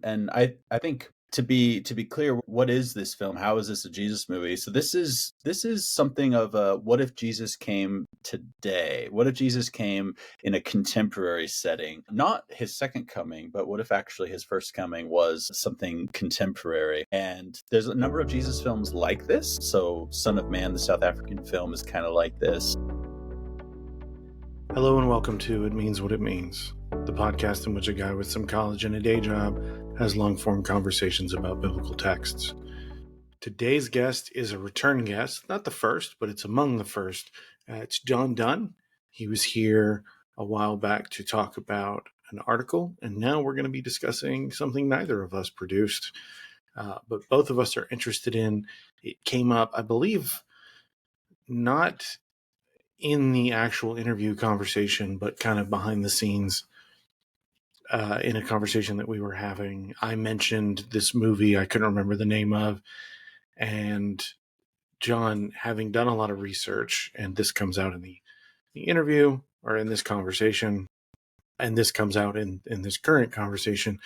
And I think to be clear, what is this film? How is this a Jesus movie? So this is something of a what if Jesus came today? What if Jesus came in a contemporary setting? Not his second coming, but what if actually his first coming was something contemporary? And there's a number of Jesus films like this. So Son of Man, the South African film, is kind of like this. Hello and welcome to It Means What It Means, the podcast in which a guy with some college and a day job has long-form conversations about biblical texts. Today's guest is a return guest, not the first, but it's among the first. It's John Dunne. He was here a while back to talk about an article, and now we're going to be discussing something neither of us produced, but both of us are interested in. It came up, I believe, not in the actual interview conversation, but kind of behind the scenes in a conversation that we were having. I mentioned this movie I couldn't remember the name of, and John, having done a lot of research, and this comes out in the interview or in this conversation, and this comes out in this current conversation,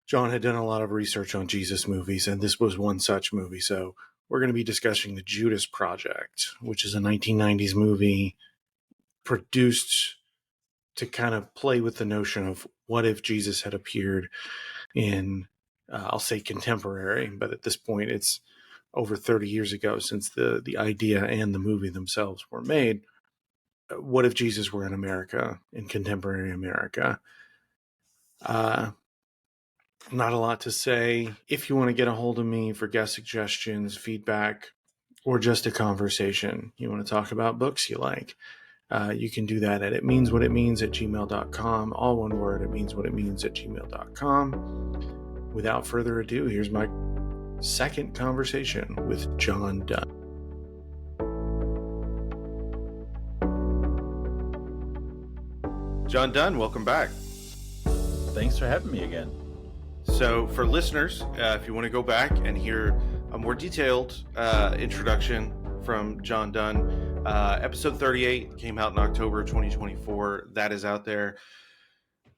John had done a lot of research on Jesus movies, and this was one such movie. So we're going to be discussing the Judas Project, which is a 1990s movie produced to kind of play with the notion of what if Jesus had appeared in, I'll say contemporary, but at this point it's over 30 years ago since the idea and the movie themselves were made. What if Jesus were in America, in contemporary America? Not a lot to say. If you want to get a hold of me for guest suggestions, feedback, or just a conversation, you want to talk about books you like, you can do that at itmeanswhatitmeans@gmail.com. All one word, itmeanswhatitmeans@gmail.com. Without further ado, here's my second conversation with John Dunne. John Dunne, welcome back. Thanks for having me again. So for listeners, if you want to go back and hear a more detailed introduction from John Dunne, episode 38 came out in October 2024. That is out there.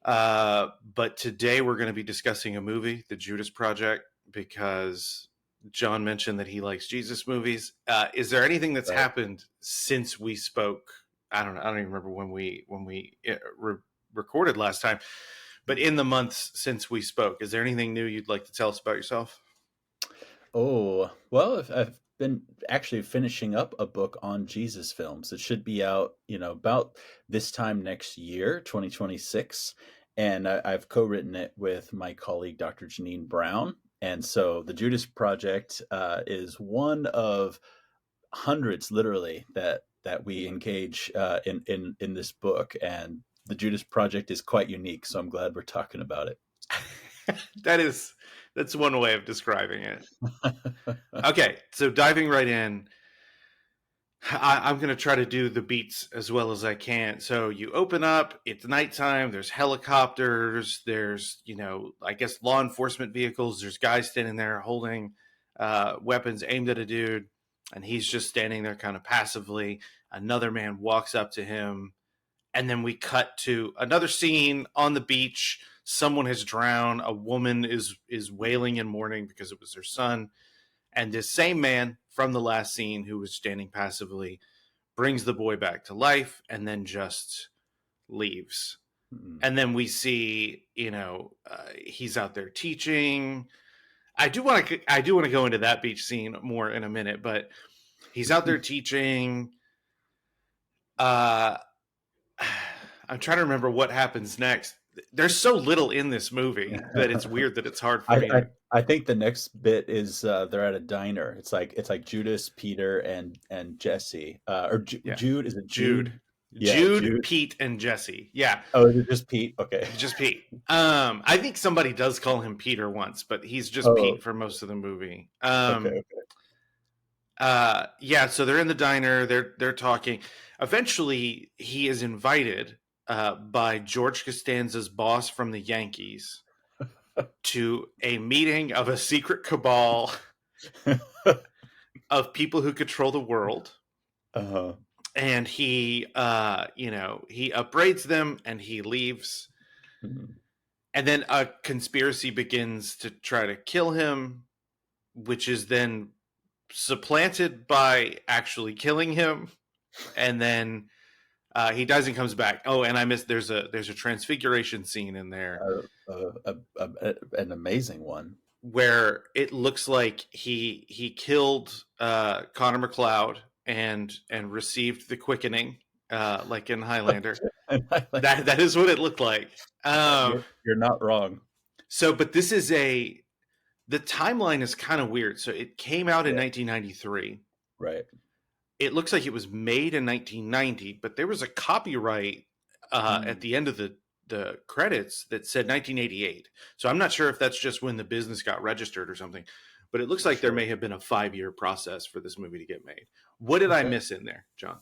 But today we're going to be discussing a movie, The Judas Project, because John mentioned that he likes Jesus movies. Is there anything that's happened since we spoke? I don't know. I don't even remember when we recorded last time. But in the months since we spoke, is there anything new you'd like to tell us about yourself? Oh, well, I've been actually finishing up a book on Jesus films. It should be out, about this time next year, 2026. And I've co-written it with my colleague, Dr. Janine Brown. And so the Judas Project is one of hundreds, literally, that we engage in this book. And the Judas Project is quite unique, so I'm glad we're talking about it. That's one way of describing it. Okay, so diving right in, I'm going to try to do the beats as well as I can. So you open up, it's nighttime, there's helicopters, there's, I guess law enforcement vehicles, there's guys standing there holding weapons aimed at a dude, and he's just standing there kind of passively. Another man walks up to him, and then we cut to another scene on the beach. Someone has drowned. A woman is wailing in mourning because it was her son. And this same man from the last scene who was standing passively brings the boy back to life and then just leaves. Mm-hmm. And then we see, he's out there teaching. I do want to go into that beach scene more in a minute, but he's out there teaching. I'm trying to remember what happens next. There's so little in this movie that it's weird that it's hard for me. I think the next bit is they're at a diner. It's like Judas, Peter, and Jesse. Jude, is it Jude? Yeah, Jude, Pete, and Jesse. Yeah. Oh, is it just Pete? Okay. Just Pete. I think somebody does call him Peter once, but he's just Pete for most of the movie. Okay. Yeah, so they're in the diner, they're talking. Eventually he is invited by George Costanza's boss from the Yankees to a meeting of a secret cabal of people who control the world. Uh-huh. And he, he upbraids them and he leaves. Mm-hmm. And then a conspiracy begins to try to kill him, which is then supplanted by actually killing him. And then he dies and comes back. Oh, and I missed. There's a transfiguration scene in there An amazing one. where it looks like he killed Connor McLeod and received the quickening, like in Highlander. And I like That is what it looked like. you're not wrong. So, but this is the timeline is kind of weird. So it came out in Yeah, 1993. right. It looks like it was made in 1990, but there was a copyright at Mm, the end of the credits that said 1988. So I'm not sure if that's just when the business got registered or something, but it looks like there sure. may have been a 5-year process for this movie to get made. What did I Okay. miss in there, John?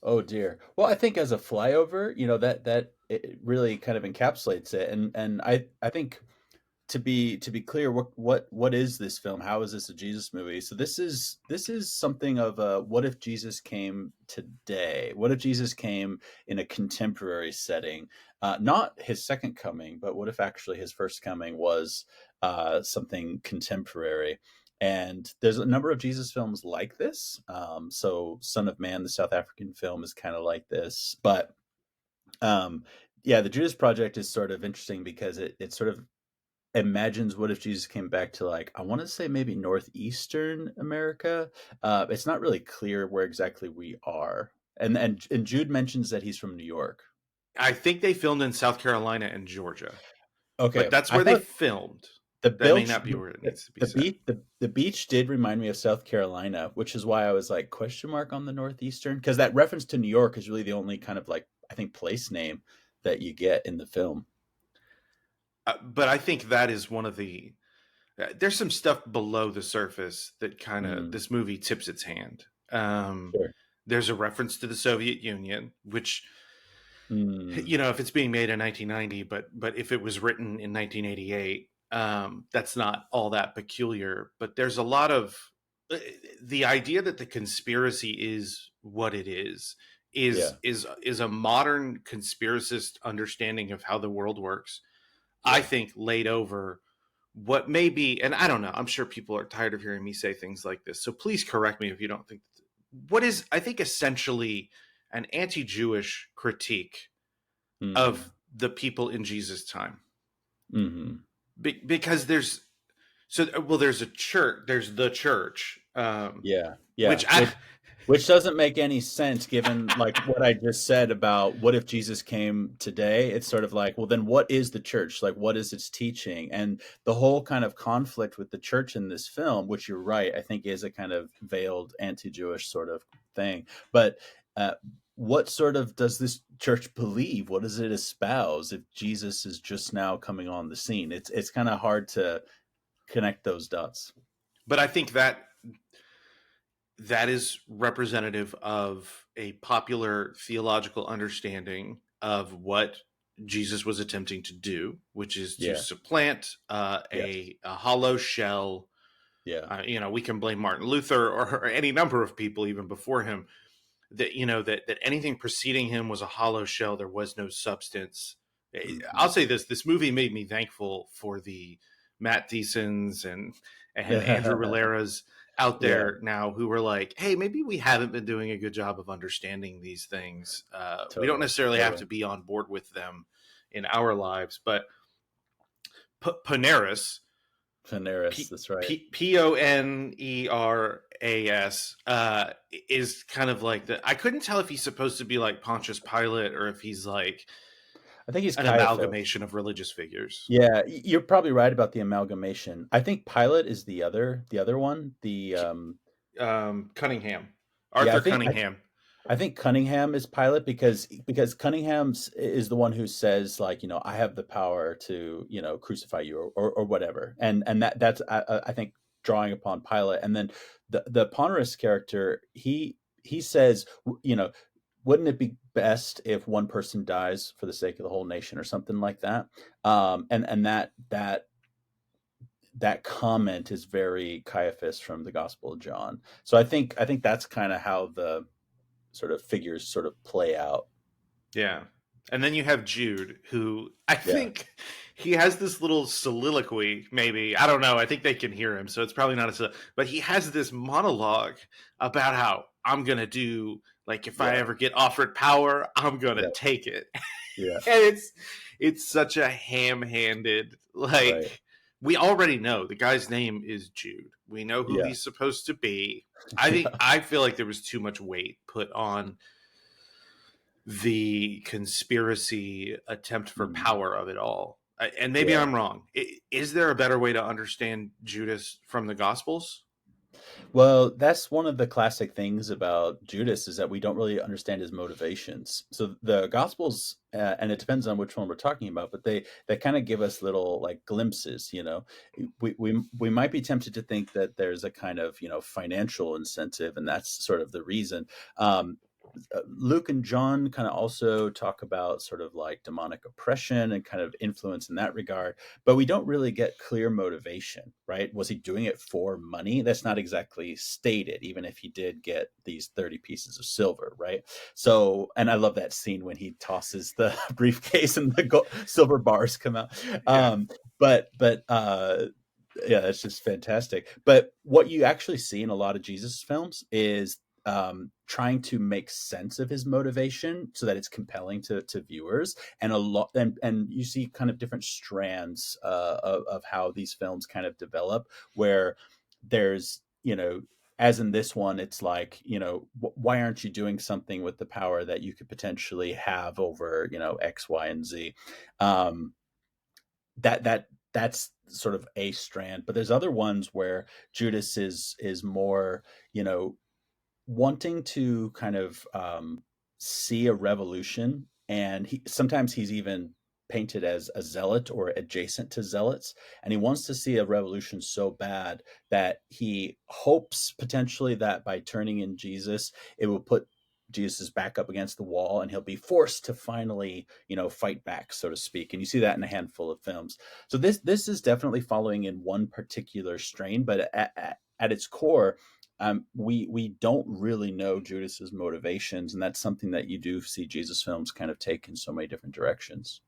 Oh dear. Well, I think as a flyover, that it really kind of encapsulates it, and I think to be clear, what is this film? How is this a Jesus movie? So this is something of a what if Jesus came today? What if Jesus came in a contemporary setting? Not his second coming, but what if actually his first coming was something contemporary? And there's a number of Jesus films like this. So Son of Man, the South African film, is kind of like this, but um, yeah, the Judas Project is sort of interesting because it sort of imagines what if Jesus came back to, like, I want to say maybe northeastern America. It's not really clear where exactly we are, and Jude mentions that he's from New York. I think they filmed in South Carolina and Georgia, but Okay, that's I where they thought filmed. the That may beach not be where it the, needs to be the set. beach the beach did remind me of South Carolina, which is why I was like question mark on the northeastern, because that reference to New York is really the only kind of like I think place name that you get in the film. But I think that is one of the there's some stuff below the surface that kind of Mm, this movie tips its hand. Um, sure. there's a reference to the Soviet Union, which Mm, if it's being made in 1990, but if it was written in 1988, that's not all that peculiar. But there's a lot of the idea that the conspiracy is what it is yeah, is a modern conspiracist understanding of how the world works. I yeah. think laid over what may be, and I don't know, I'm sure people are tired of hearing me say things like this, so please correct me if you don't think what is, I think, essentially an anti-Jewish critique Mm, of the people in Jesus' time. hmm. Because there's a church, there's the church, Yeah, which yeah, which doesn't make any sense given, like, what I just said about what if Jesus came today? It's sort of like, well, then what is the church? Like, what is its teaching? And the whole kind of conflict with the church in this film, which you're right, I think is a kind of veiled anti-Jewish sort of thing. But uh, what sort of does this church believe? What does it espouse if Jesus is just now coming on the scene? It's kind of hard to connect those dots. but I think that is representative of a popular theological understanding of what Jesus was attempting to do, which is to Yeah. supplant Yes. a hollow shell. Yeah. We can blame Martin Luther or any number of people even before him, that that anything preceding him was a hollow shell. There was no substance. I'll Mhm. say this movie made me thankful for the Matt Deasons and Andrew Rilleras out Yeah, there now who were like, hey, maybe we haven't been doing a good job of understanding these things. We don't totally, necessarily have totally. to be on board with them in our lives, but Paneras, Daenerys, that's right. Poneras, is kind of like the. I couldn't tell if he's supposed to be like Pontius Pilate or if he's like I think he's an Caiaphas. amalgamation of religious figures. Yeah, you're probably right about the amalgamation. I think Pilate is the other one. Cunningham, Yeah, I Arthur think I Cunningham. I think Cunningham is Pilate because Cunningham is the one who says, like, I have the power to, crucify you or whatever, and that's I think drawing upon Pilate, and then the Ponderous character, he says, wouldn't it be best if one person dies for the sake of the whole nation or something like that, and that comment is very Caiaphas from the Gospel of John. So I think that's kind of how the sort of figures sort of play out. Yeah, and then you have Jude, who I Yeah. think he has this little soliloquy, maybe. I don't know. I think they can hear him, so it's probably not a but he has this monologue about how I'm gonna do, like, if I Yeah, ever get offered power, I'm gonna yeah, take it. yeah, And it's such a ham-handed, right, like, we already know the guy's name is Jude. We know who yeah, he's supposed to be. yeah, I feel like there was too much weight put on the conspiracy attempt for mm, power of it all. And maybe yeah. I'm wrong. Is there a better way to understand Judas from the Gospels? Well, that's one of the classic things about Judas is that we don't really understand his motivations. So the Gospels, and it depends on which one we're talking about, but they kind of give us little like glimpses. We might be tempted to think that there's a kind of financial incentive, and that's sort of the reason. Um, Luke and John kind of also talk about sort of like demonic oppression and kind of influence in that regard, but we don't really get clear motivation, right? Was he doing it for money? That's not exactly stated, even if he did get these 30 pieces of silver, right? So, and I love that scene when he tosses the briefcase and the silver bars come out. Yeah. But yeah, that's just fantastic. But what you actually see in a lot of Jesus films is trying to make sense of his motivation so that it's compelling to viewers, and a lot, and you see kind of different strands of how these films kind of develop, where there's as in this one, it's like, why aren't you doing something with the power that you could potentially have over X, Y, and Z. um that's sort of a strand, but there's other ones where Judas is more, you know wanting to kind of see a revolution, and sometimes he's even painted as a zealot or adjacent to zealots, and he wants to see a revolution so bad that he hopes potentially that by turning in Jesus, it will put Jesus back up against the wall, and he'll be forced to finally, fight back, so to speak. And you see that in a handful of films. So this is definitely following in one particular strain, but at its core, we don't really know Judas's motivations, and that's something that you do see Jesus films kind of take in so many different directions.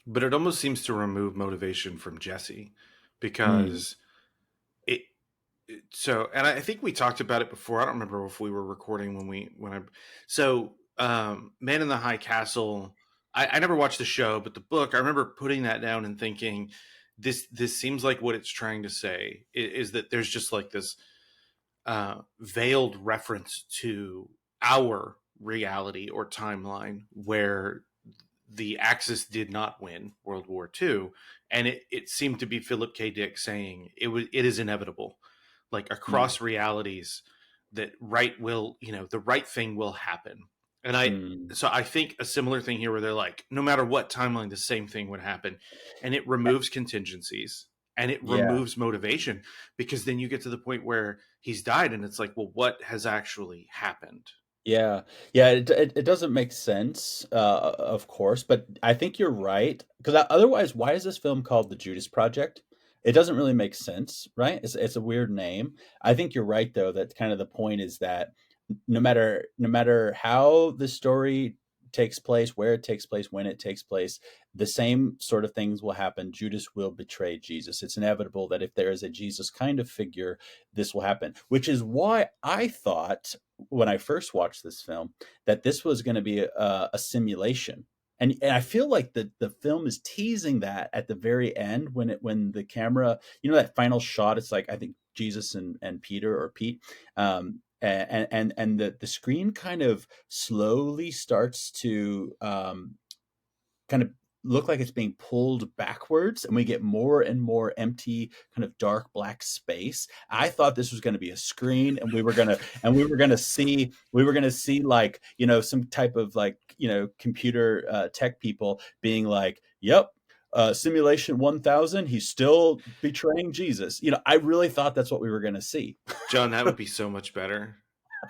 But it almost seems to remove motivation from Jesse Mm, because it so, and I think we talked about it before. I don't remember if we were recording when I Man in the High Castle. I never watched the show, but the book, I remember putting that down and thinking, this seems like what it's trying to say is that there's just like this veiled reference to our reality or timeline where the Axis did not win World War II, and it seemed to be Philip K. Dick saying it is inevitable, like mm, across realities, that the right thing will happen. And mm. I think a similar thing here where they're like, no matter what timeline, the same thing would happen, and it removes contingencies and it Yeah. removes motivation, because then you get to the point where he's died and it's like, well, what has actually happened? Yeah. Yeah, it doesn't make sense, of course, but I think you're right, 'cause otherwise, why is this film called The Judas Project? It doesn't really make sense, right? It's a weird name. I think you're right, though, that kind of the point is that no matter how the story takes place, where it takes place, when it takes place, the same sort of things will happen. Judas will betray Jesus. It's inevitable that if there is a Jesus kind of figure, this will happen, which is why I thought when I first watched this film that this was going to be a simulation. And I feel like the film is teasing that at the very end when the camera, that final shot, it's like I think Jesus and Peter or Pete, and the screen kind of slowly starts to kind of look like it's being pulled backwards, and we get more and more empty, kind of dark black space. I thought this was going to be a screen, and we were going to see like, some type of like, computer tech people being like, yep, simulation 1000, he's still betraying Jesus. I really thought that's what we were going to see. John, that would be so much better.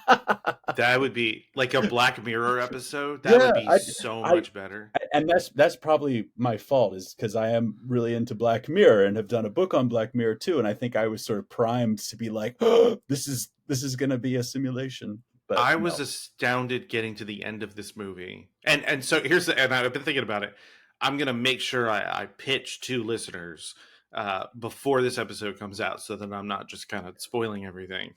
That would be like a Black Mirror episode. That Yeah, would be so I much better. and that's probably my fault, is because I am really into Black Mirror and have done a book on Black Mirror too, and I think I was sort of primed to be like, oh, this is going to be a simulation, but I was no. astounded getting to the end of this movie. And so here's and I've been thinking about it. I'm going to make sure I pitch to listeners before this episode comes out, so that I'm not just kind of spoiling everything.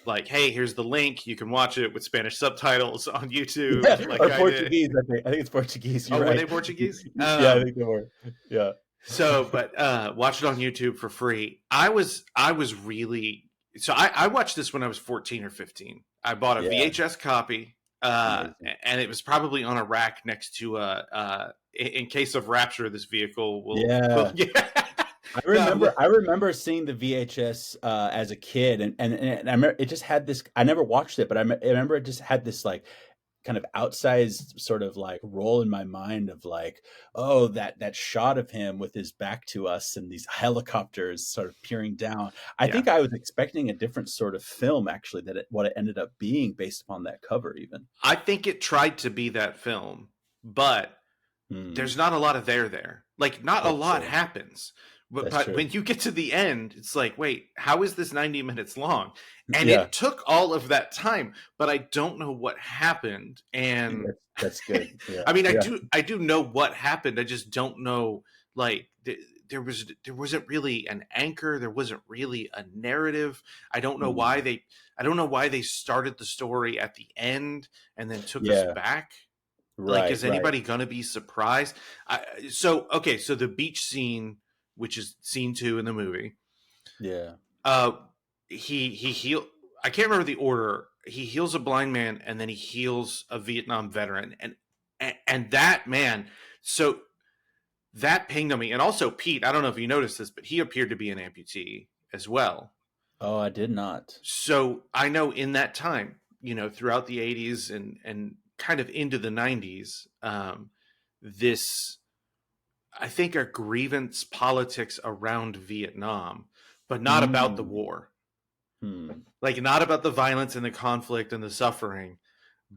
Like, hey, here's the link. You can watch it with Spanish subtitles on YouTube, Yeah, like or I did. Portuguese. I think it's Portuguese. You're Oh, were they right. Portuguese? Yeah, I think they were. Yeah. So, but watch it on YouTube for free. I was really so I watched this when I was 14 or 15. I bought a Yeah. VHS copy, Amazing. and it was probably on a rack next to in case of rapture, this vehicle will Yeah. yeah. I No, remember I remember seeing the VHS as a kid, and I remember it just had this. I never watched it, but I remember it just had this like kind of outsized sort of like role in my mind of like, oh, that shot of him with his back to us and these helicopters sort of peering down. I yeah. think I was expecting a different sort of film actually what it ended up being based upon that cover even. I think it tried to be that film, but Hmm. there's not a lot of there. Like, not a That's lot true. happens. That's But true. when you get to the end, it's like, wait, how is this 90 minutes long? And Yeah. it took all of that time, but I don't know what happened. And That's good. Yeah. I mean, Yeah. I do know what happened. I just don't know, like, there wasn't really an anchor. There wasn't really a narrative. I don't know Hmm. why they started the story at the end and then took us Yeah. back. Like, Right. is Right. anybody gonna be surprised? So okay, so the beach scene, which is scene 2 in the movie, Yeah. uh, he heal. I can't remember the order. He heals a blind man, and then he heals a Vietnam veteran, and that man. So that pinged on me, and also Pete. I don't know if you noticed this, but he appeared to be an amputee as well. Oh, I did not. So I know in that time, throughout the 80s and kind of into the 90s, this, I think, a grievance politics around Vietnam, but not about the Mm. war. Hmm. Like, not about the violence and the conflict and the suffering,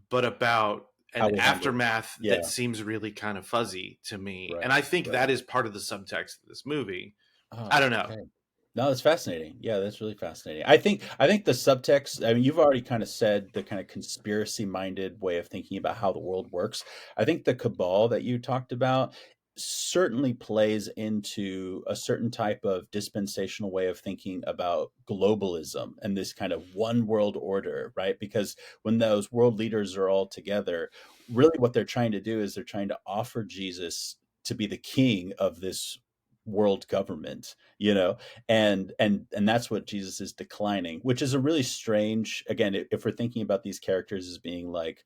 but about How an we handle it. aftermath that Yeah. seems really kind of fuzzy to me. And Right. I think Right. that is part of the subtext of this movie. I Oh, don't know. okay. No, that's fascinating. Yeah, that's really fascinating. I think the subtext, I mean, you've already kind of said the kind of conspiracy-minded way of thinking about how the world works. I think the cabal that you talked about certainly plays into a certain type of dispensational way of thinking about globalism and this kind of one world order, right? Because when those world leaders are all together, really what they're trying to do is they're trying to offer Jesus to be the king of this world government, and that's what Jesus is declining, which is a really strange, again, if we're thinking about these characters as being like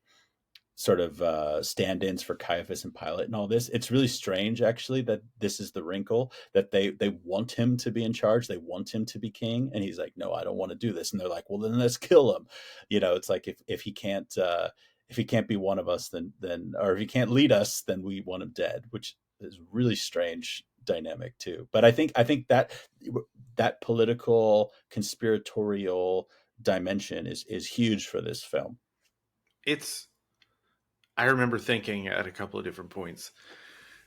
sort of stand-ins for Caiaphas and Pilate and all this, it's really strange actually that this is the wrinkle, that they want him to be in charge, they want him to be king, and he's like, no, I don't want to do this, and they're like, well, then let's kill him. It's like if he can't be one of us, then or if he can't lead us, then we want him dead, which is really strange dynamic too. But I think that political conspiratorial dimension is huge for this film. It's, I remember thinking at a couple of different points,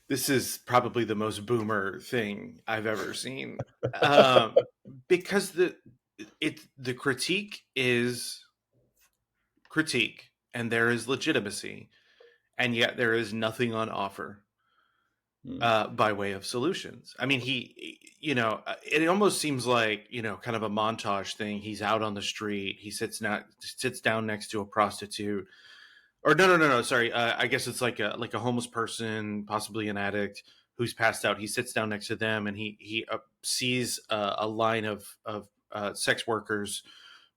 this is probably the most boomer thing I've ever seen. Um, because the critique is critique, and there is legitimacy, and yet there is nothing on offer Mm. by way of solutions. I mean, it almost seems like, kind of a montage thing. He's out on the street. He sits down next to a prostitute, or no, sorry. I guess it's like a homeless person, possibly an addict who's passed out. He sits down next to them, and he sees a line of sex workers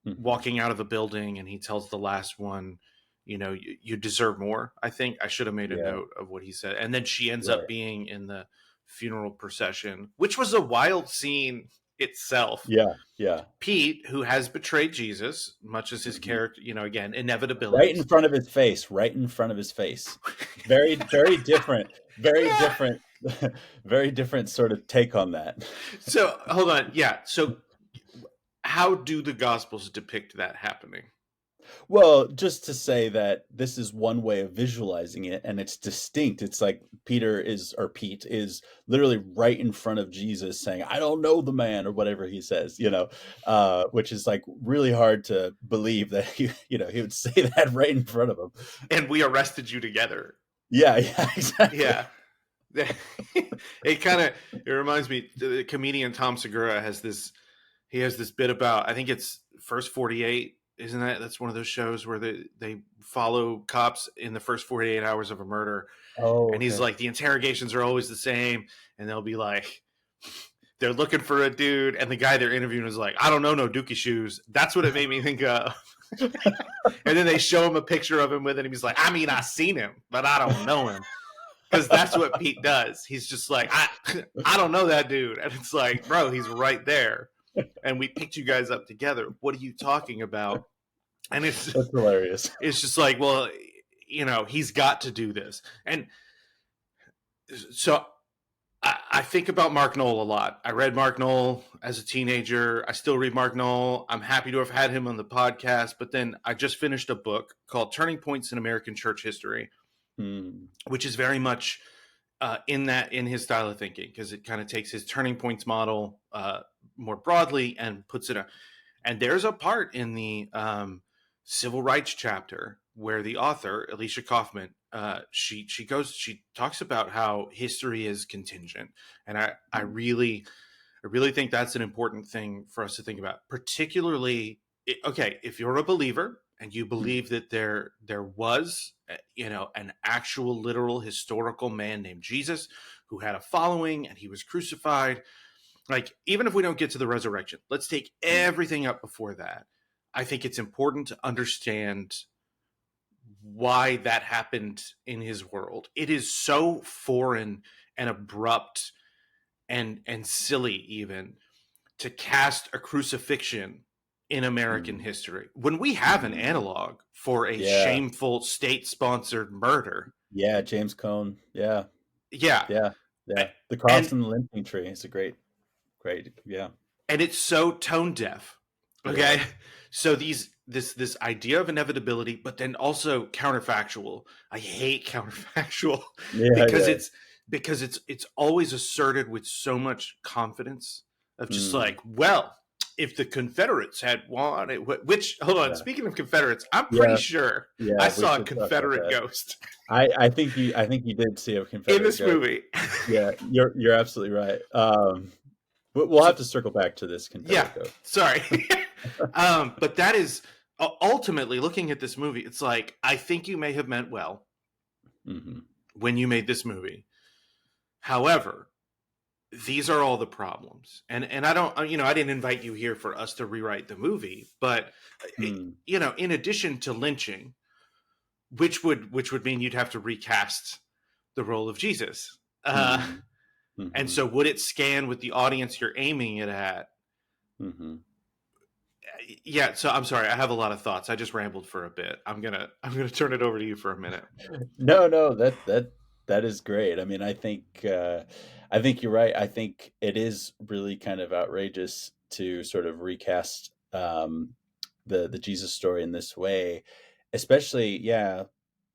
Mhm. walking out of a building, and he tells the last one, you deserve more. I think I should have made a Yeah, note of what he said. And then she ends up right. being in the funeral procession, which was a wild scene itself. Yeah, yeah. Pete, who has betrayed Jesus, much as his Mhm. character, again, Right in inevitabilities. front of his face, right in front of his face. Very, very different, very Yeah. different, very different sort of take on that. So hold on. Yeah. So how do the Gospels depict that happening? Well, just to say that this is one way of visualizing it, and it's distinct. It's like Pete is literally right in front of Jesus saying, I don't know the man, or whatever he says, which is like really hard to believe that he would say that right in front of him. And we arrested you together. Yeah, yeah, exactly. Yeah. it reminds me, the comedian Tom Segura has this, he has this bit about, I think it's First 48, isn't that, that's one of those shows where they follow cops in the first 48 hours of a murder. Oh, And he's okay. like, the interrogations are always the same, and they'll be like, they're looking for a dude, and the guy they're interviewing is like, I don't know, no dookie shoes. That's what it made me think of. And then they show him a picture of him with it, and he's like, I mean, I seen him, but I don't know him. Because that's what Pete does. He's just like, I don't know that dude. And it's like, bro, he's right there. And we picked you guys up together. What are you talking about? And That's hilarious. it's just like, well, he's got to do this. And so I think about Mark Knoll a lot. I read Mark Knoll as a teenager. I still read Mark Knoll. I'm happy to have had him on the podcast. But then I just finished a book called Turning Points in American Church History, which is very much in his style of thinking, because it kind of takes his turning points model more broadly and puts it. And there's a part in the civil rights chapter where the author Alicia Kaufman, she talks about how history is contingent, and I really think that's an important thing for us to think about, particularly. Okay, if you're a believer and you believe that there was, an actual literal historical man named Jesus who had a following and he was crucified, like, even if we don't get to the resurrection, let's take everything up before that. I think it's important to understand why that happened in his world. It is so foreign and abrupt and silly even to cast a crucifixion in American history when we have an analog for a Yeah. shameful state-sponsored murder. Yeah, James Cone. Yeah. Yeah. Yeah. Yeah. The Cross And and the Lynching Tree is a great, yeah. and it's so tone deaf. Okay. Yeah. So this idea of inevitability, but then also counterfactual. I hate counterfactual Yeah, because yeah. it's always asserted with so much confidence of just Mm, like, well, if the Confederates had won it, which, hold on, yeah. speaking of Confederates, I'm pretty Yeah. sure I Yeah, we saw a should talk about Confederate that. ghost I think you did see a in Confederate this ghost. movie. Yeah, you're absolutely right. But we'll So, have to circle back to this yeah, Confederate ghost. sorry. But that is ultimately, looking at this movie, it's like, I think you may have meant well Hmm. when you made this movie. However, these are all the problems. And I don't, I didn't invite you here for us to rewrite the movie, but Mm, in addition to lynching, which would mean you'd have to recast the role of Jesus. mm, And hmm. so would it scan with the audience you're aiming it at? Hmm. Yeah, so I'm sorry, I have a lot of thoughts. I just rambled for a bit. I'm gonna turn it over to you for a minute. No, no, that is great. I mean, I think you're right. I think it is really kind of outrageous to sort of recast the Jesus story in this way, especially, yeah,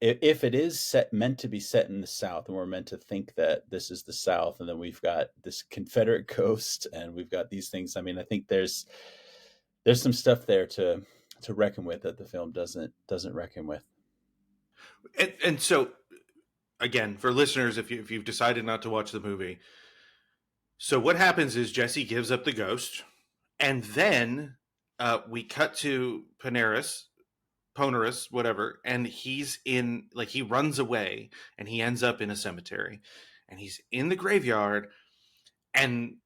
if it is meant to be set in the South, and we're meant to think that this is the South, and then we've got this Confederate ghost, and we've got these things. I mean, I think there's some stuff there to reckon with that the film doesn't reckon with. And so, again, for listeners, if you've decided not to watch the movie, so what happens is Jesse gives up the ghost, and then we cut to Ponerus, whatever, and he's in, like, he runs away and he ends up in a cemetery, and he's in the graveyard, and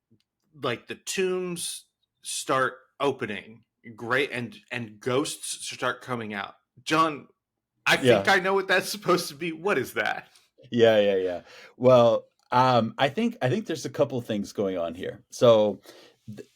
like the tombs start opening, great, and ghosts start coming out. John, I think Yeah. I know what that's supposed to be. What is that? Yeah, yeah, yeah. Well, I think there's a couple things going on here. So,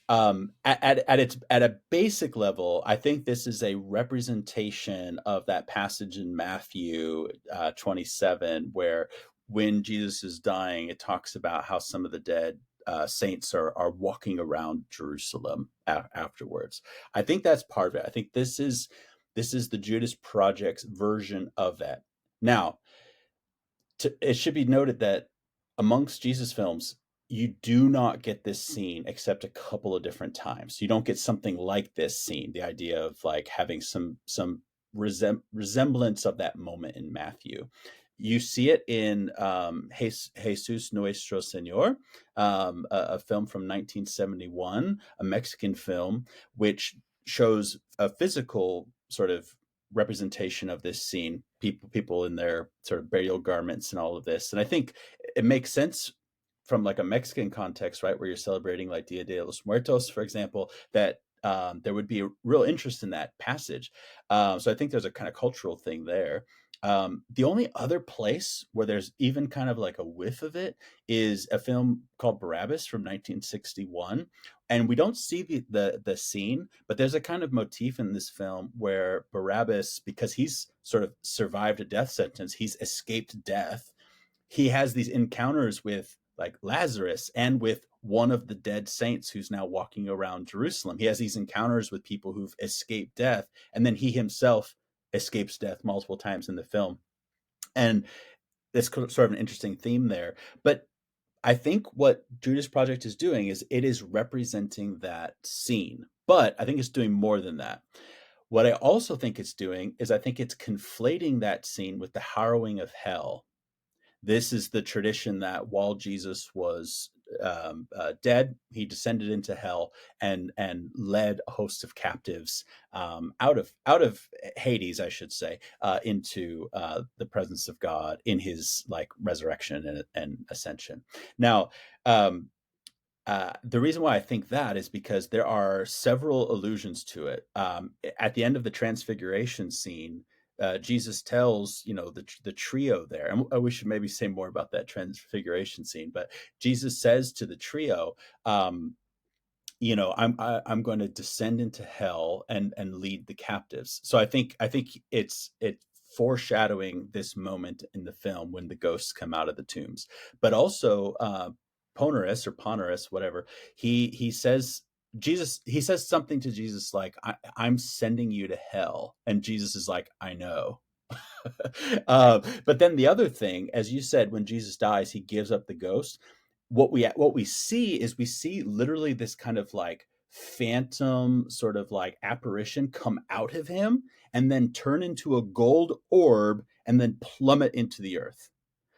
at a basic level, I think this is a representation of that passage in Matthew 27, where when Jesus is dying, it talks about how some of the dead saints are walking around Jerusalem afterwards. I think that's part of it. I think this is the Judas Project's version of that. Now, it should be noted that amongst Jesus films, you do not get this scene except a couple of different times. You don't get something like this scene. The idea of like having some resemblance of that moment in Matthew. you see it in Jesus Nuestro Señor, a film from 1971, a Mexican film, which shows a physical sort of representation of this scene, people in their sort of burial garments and all of this. And I think it makes sense from like a Mexican context, right, where you're celebrating like Dia de los Muertos, for example, that there would be a real interest in that passage. So I think there's a kind of cultural thing there. The only other place where there's even kind of like a whiff of it is a film called Barabbas from 1961, and we don't see the scene, but there's a kind of motif in this film where Barabbas, because he's sort of survived a death sentence, he's escaped death. He has these encounters with like Lazarus and with one of the dead saints who's now walking around Jerusalem. He has these encounters with people who've escaped death, and then he himself escapes death multiple times in the film. And it's sort of an interesting theme there. But I think what Judas Project is doing is it is representing that scene, but I think it's doing more than that. What I also think it's doing is I think it's conflating that scene with the harrowing of hell. This is the tradition that while Jesus was dead, he descended into hell and led a host of captives out of Hades, I should say, into the presence of God in his like resurrection and ascension. Now, um, the reason why I think that is because there are several allusions to it. At the end of the transfiguration scene, Jesus tells the trio there, and we should maybe say more about that transfiguration scene. But Jesus says to the trio, I'm going to descend into hell and lead the captives. So I think it's foreshadowing this moment in the film when the ghosts come out of the tombs, but also Ponerus, whatever, he says he says something to Jesus like, I'm sending you to hell, and Jesus is like, I know. But then the other thing, as you said, when Jesus dies, he gives up the ghost. What we see is we see literally this kind of like phantom sort of like apparition come out of him and then turn into a gold orb and then plummet into the earth.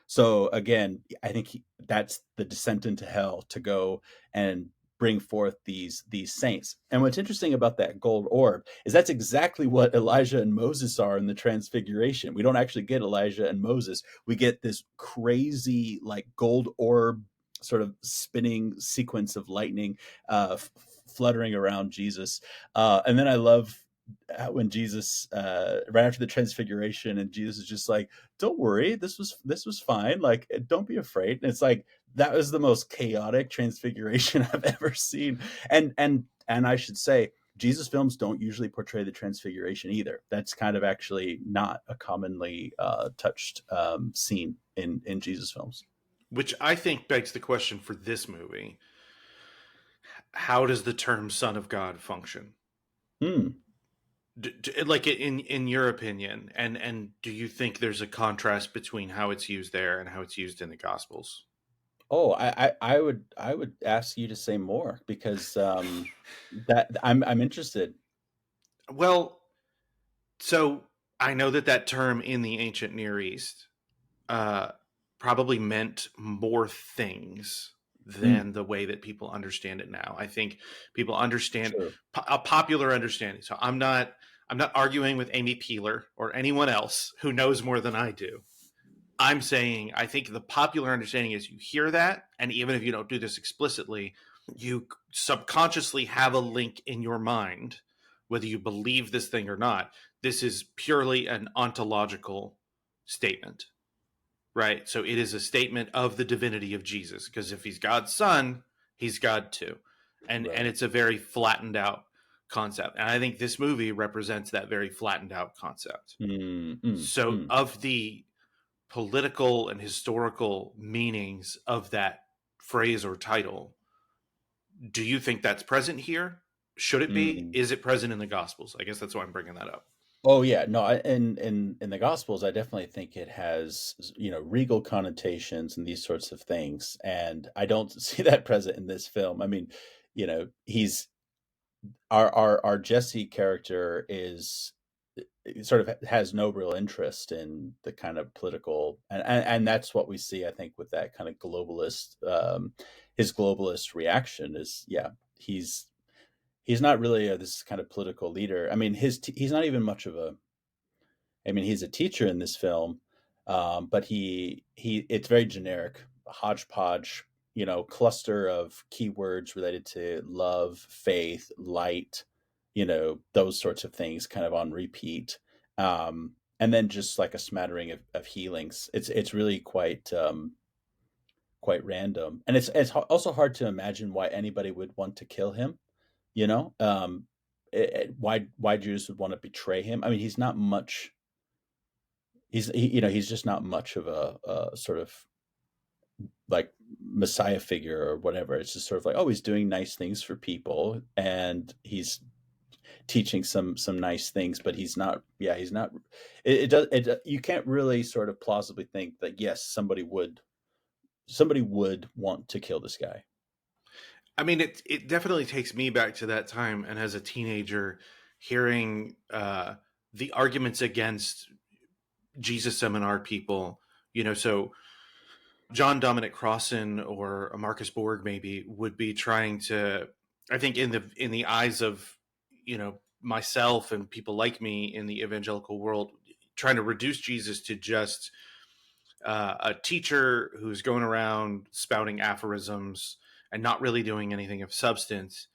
So again, I think that's the descent into hell to go and bring forth these saints. And what's interesting about that gold orb is that's exactly what Elijah and Moses are in the transfiguration. We don't actually get Elijah and Moses. We get this crazy like gold orb sort of spinning sequence of lightning fluttering around Jesus. And then I love when Jesus right after the transfiguration, and Jesus is just like, don't worry, this was fine, like don't be afraid. And it's like that was the most chaotic transfiguration I've ever seen. And I should say, Jesus films don't usually portray the transfiguration either. That's kind of actually not a commonly touched scene in Jesus films. Which I think begs the question for this movie: how does the term "Son of God" function? Hmm. Like in your opinion, and do you think there's a contrast between how it's used there and how it's used in the Gospels? Oh, I would ask you to say more because that I'm interested. Well, so I know that term in the ancient Near East uh, probably meant more things Mm, than the way that people understand it now. I think people understand sure. a popular understanding. So I'm not arguing with Amy Peeler or anyone else who knows more than I do. I'm saying I think the popular understanding is you hear that, and even if you don't do this explicitly, you subconsciously have a link in your mind, whether you believe this thing or not. This is purely an ontological statement, right? So it is a statement of the divinity of Jesus, because if he's God's son, he's God too. And Right. it's a very flattened out concept. And I think this movie represents that very flattened out concept. Mm, mm, So mm. of the political and historical meanings of that phrase or title, do you think that's present here? Should it be? Mm. Is it present in the Gospels? I guess that's why I'm bringing that up. Oh yeah, no, in the Gospels, I definitely think it has regal connotations and these sorts of things, and I don't see that present in this film. I mean, he's our Jesse character is. sort of has no real interest in the kind of political, and that's what we see, I think, with that kind of globalist, his globalist reaction is, yeah, he's he's not really this kind of political leader. I mean, he's not even much of a, I mean, he's a teacher in this film, but he it's very generic, hodgepodge, cluster of keywords related to love, faith, light, those sorts of things, kind of on repeat, and then just like a smattering of healings. It's really quite random, and it's also hard to imagine why anybody would want to kill him. You know, why Judas would want to betray him. I mean, he's not much he's just not much of a sort of like messiah figure or whatever. It's just sort of like, oh, he's doing nice things for people and he's teaching some nice things, but he's not. Yeah, he's not. It does. You can't really sort of plausibly think that yes, somebody would want to kill this guy. I mean, it definitely takes me back to that time, and as a teenager, hearing the arguments against Jesus seminar people. So John Dominic Crossan or a Marcus Borg maybe would be trying to, I think, in the eyes of myself and people like me in the evangelical world, trying to reduce Jesus to just a teacher who's going around spouting aphorisms and not really doing anything of substance.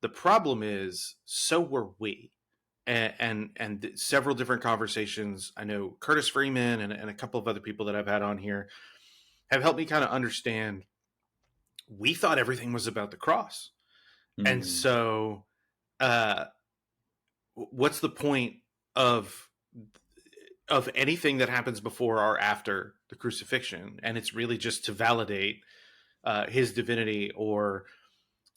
The problem is, so were we. And several different conversations. I know Curtis Freeman and a couple of other people that I've had on here have helped me kind of understand. We thought everything was about the cross, and Mm, so uh, what's the point of anything that happens before or after the crucifixion? And it's really just to validate his divinity, or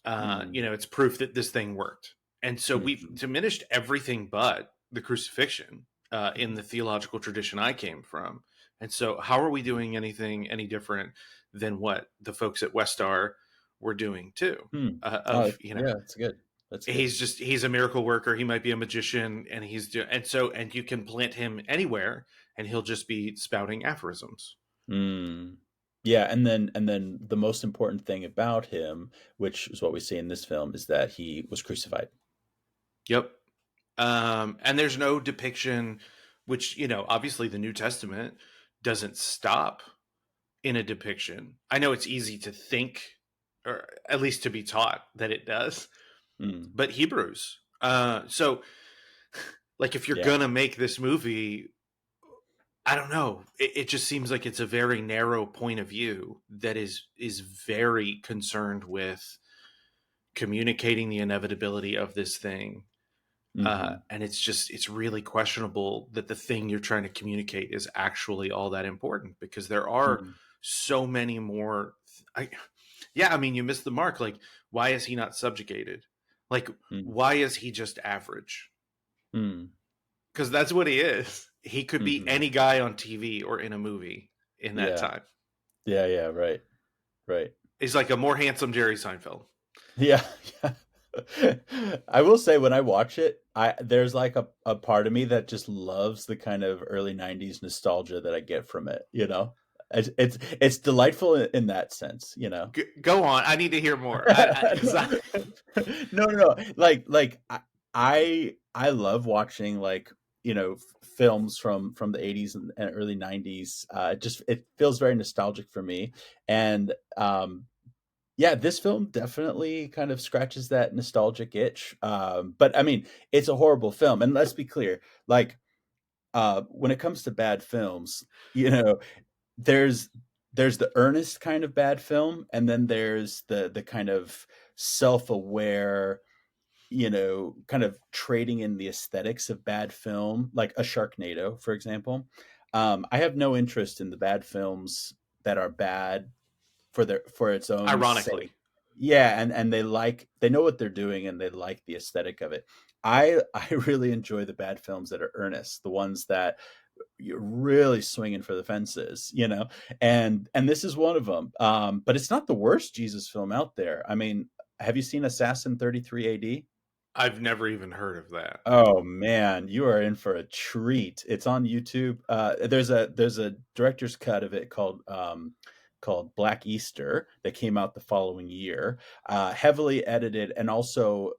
mm, it's proof that this thing worked. And so we've mhm, diminished everything but the crucifixion in the theological tradition I came from. And so, how are we doing anything any different than what the folks at Westar were doing too? mm. Oh, Of yeah, that's good. That's good. he's a miracle worker. He might be a magician, and and you can plant him anywhere, and he'll just be spouting aphorisms. Mm. Yeah, and then the most important thing about him, which is what we see in this film, is that he was crucified. Yep. And there's no depiction, which obviously the New Testament doesn't stop in a depiction. I know it's easy to think, or at least to be taught that it does, Mm. but Hebrews. So, like, if you're Yeah. gonna make this movie, I don't know. It just seems like it's a very narrow point of view that is very concerned with communicating the inevitability of this thing. Mhm. And it's really questionable that the thing you're trying to communicate is actually all that important, because there are Mm. so many more. Yeah, I mean, you missed the mark. Like, why is he not subjugated? Like, Mm. why is he just average? Mm. Because that's what he is. He could be Mhm. any guy on TV or in a movie in that Yeah. time. Yeah, yeah, right. Right. He's like a more handsome Jerry Seinfeld. Yeah, yeah. I will say when I watch it, I there's like a part of me that just loves the kind of early '90s nostalgia that I get from it, you know? It's delightful in that sense, you know? Go on. I need to hear more. Because No, no, no. Like I love watching like films from the '80s and early '90s. It feels very nostalgic for me, and yeah, this film definitely kind of scratches that nostalgic itch. But I mean, it's a horrible film, and let's be clear, like when it comes to bad films, you know, there's there's the earnest kind of bad film, and then there's the kind of self-aware, kind of trading in the aesthetics of bad film, like a Sharknado, for example. I have no interest in the bad films that are bad for its own ironically, sake. Yeah, and they know what they're doing and they like the aesthetic of it. I really enjoy the bad films that are earnest, the ones that you're really swinging for the fences, and this is one of them. But it's not the worst Jesus film out there. I mean, have you seen Assassin 33 AD? I've never even heard of that. Oh man, you are in for a treat. It's on YouTube. There's a director's cut of it called Black Easter that came out the following year, heavily edited, and also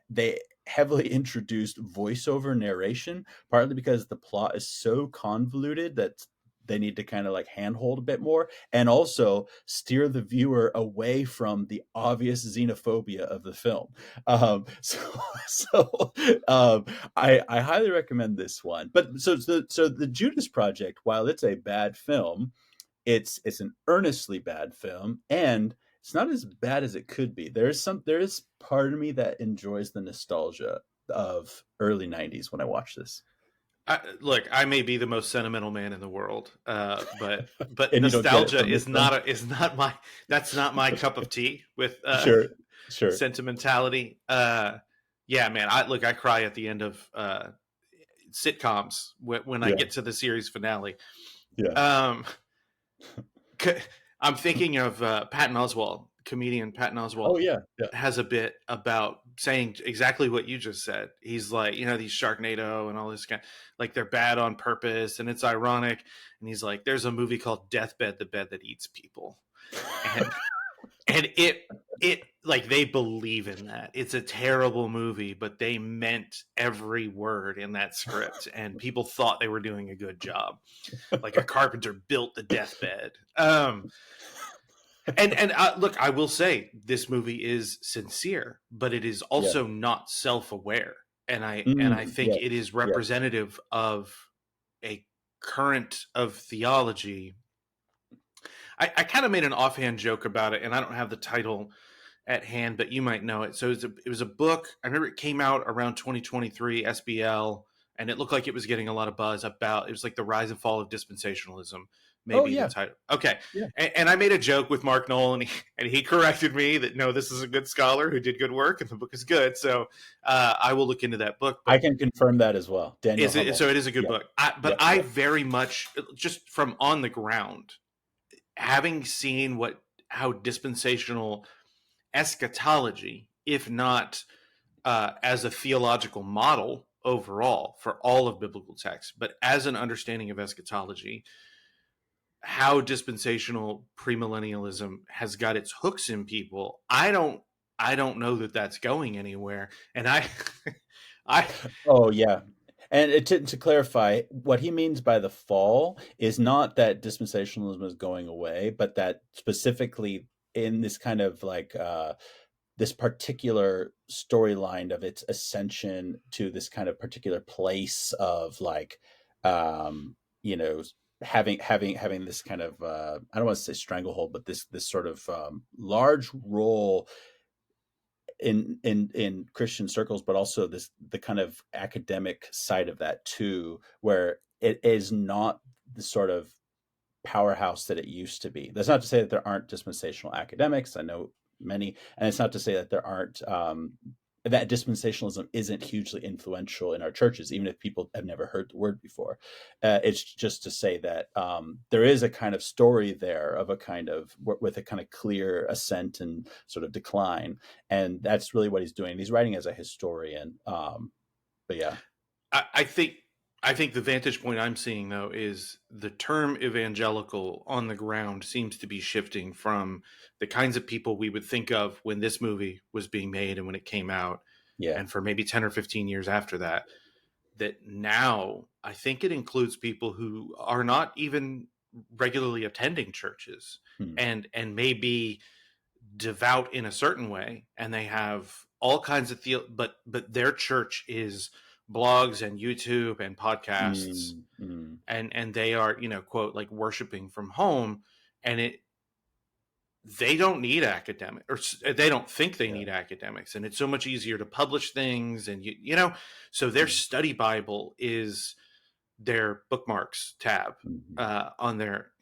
they heavily introduced voiceover narration, partly because the plot is so convoluted that they need to kind of like handhold a bit more, and also steer the viewer away from the obvious xenophobia of the film. So, so I highly recommend this one. But so the Judas Project, while it's a bad film, it's an earnestly bad film, and it's not as bad as it could be. There is part of me that enjoys the nostalgia of early 90s when I watch this. Look, I may be the most sentimental man in the world, but And you don't get it nostalgia from this film? is not my that's not my cup of tea with Sure, sure. sentimentality. Yeah, man. I cry at the end of sitcoms when I Yeah, get to the series finale. yeah. Um, I'm thinking of Patton Oswalt, comedian Patton Oh, Oswalt yeah, yeah. has a bit about saying exactly what you just said. He's like, these Sharknado and all this kind, like they're bad on purpose and it's ironic. And he's like, there's a movie called Deathbed, the Bed That Eats People, and it like they believe in that. It's a terrible movie, but they meant every word in that script, and people thought they were doing a good job. Like a carpenter built the deathbed. And look, I will say this movie is sincere, but it is Yeah. also not self-aware, and I think Yes, it is yes. representative of a current of theology. I kind of made an offhand joke about it, and I don't have the title at hand, but you might know it. So it was a book. I remember it came out around 2023 SBL, and it looked like it was getting a lot of buzz about. It was like the rise and fall of dispensationalism, Oh, maybe the yeah, title. Okay, yeah. and I made a joke with Mark Knoll, and he corrected me that no, this is a good scholar who did good work, and the book is good. So I will look into that book. I But can confirm that as well. Daniel is it Hummel. so? It is a good Yeah, book. But yep, I yep. very much just from on the ground, having seen how dispensational eschatology, if not as a theological model overall for all of biblical texts, but as an understanding of eschatology, how dispensational premillennialism has got its hooks in people. I don't know that that's going anywhere, and I Oh, yeah. And to clarify, what he means by the fall is not that dispensationalism is going away, but that specifically in this kind of like this particular storyline of its ascension to this kind of particular place of like you know having this kind of I don't want to say stranglehold, but this sort of large role in Christian circles, but also the kind of academic side of that too, where it is not the sort of powerhouse that it used to be. That's not to say that there aren't dispensational academics. I know many, and it's not to say that there aren't that dispensationalism isn't hugely influential in our churches, even if people have never heard the word before. It's just to say that there is a kind of story there of a kind of with a kind of clear ascent and sort of decline, and that's really what he's doing. He's writing as a historian, but yeah, I think I think the vantage point I'm seeing though is the term evangelical on the ground seems to be shifting from the kinds of people we would think of when this movie was being made and when it came out, yeah, and for maybe 10 or 15 years after that. That now I think it includes people who are not even regularly attending churches, hmm. and may be devout in a certain way, and they have all kinds of but their church is blogs and YouTube and podcasts, Mm, mm, and they are, quote, like worshiping from home, and they don't need academic, or they don't think they yeah, need academics, and it's so much easier to publish things, and so their mm, study Bible is their bookmarks tab mhm. on their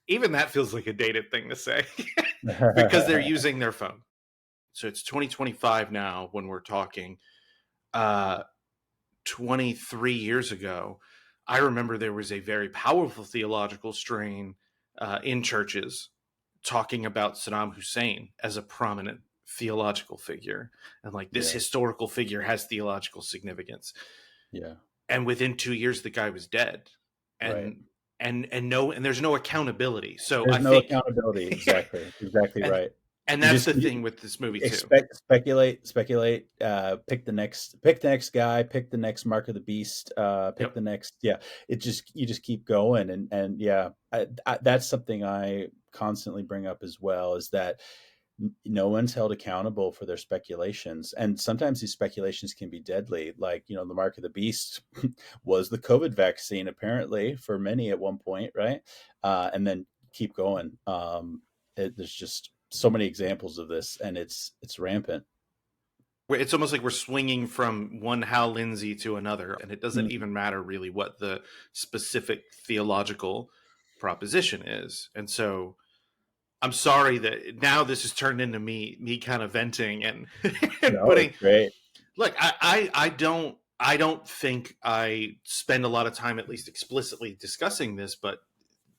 even that feels like a dated thing to say because they're using their phone. So it's 2025 now when we're talking. uh 23 years ago, I remember there was a very powerful theological strain in churches talking about Saddam Hussein as a prominent theological figure, and like this Yeah. historical figure has theological significance. Yeah. And within 2 years, the guy was dead, Right. and and there's no accountability. So I There's no think, accountability. Exactly. Exactly and right. and You that's just the you thing with this movie too. speculate, pick the next guy, pick the next Mark of the Beast, pick Yep. the next, yeah. It just you just keep going, and yeah, that's something I constantly bring up as well, is that no one's held accountable for their speculations, and sometimes these speculations can be deadly. Like, the Mark of the Beast was the COVID vaccine, apparently, for many at one point, right? And then keep going. There's just so many examples of this, and it's rampant. Where it's almost like we're swinging from one Hal Lindsey to another, and it doesn't Mm, even matter really what the specific theological proposition is. And so I'm sorry that now this has turned into me kind of venting and and no, it's putting. great. Look, I don't think I spend a lot of time at least explicitly discussing this, but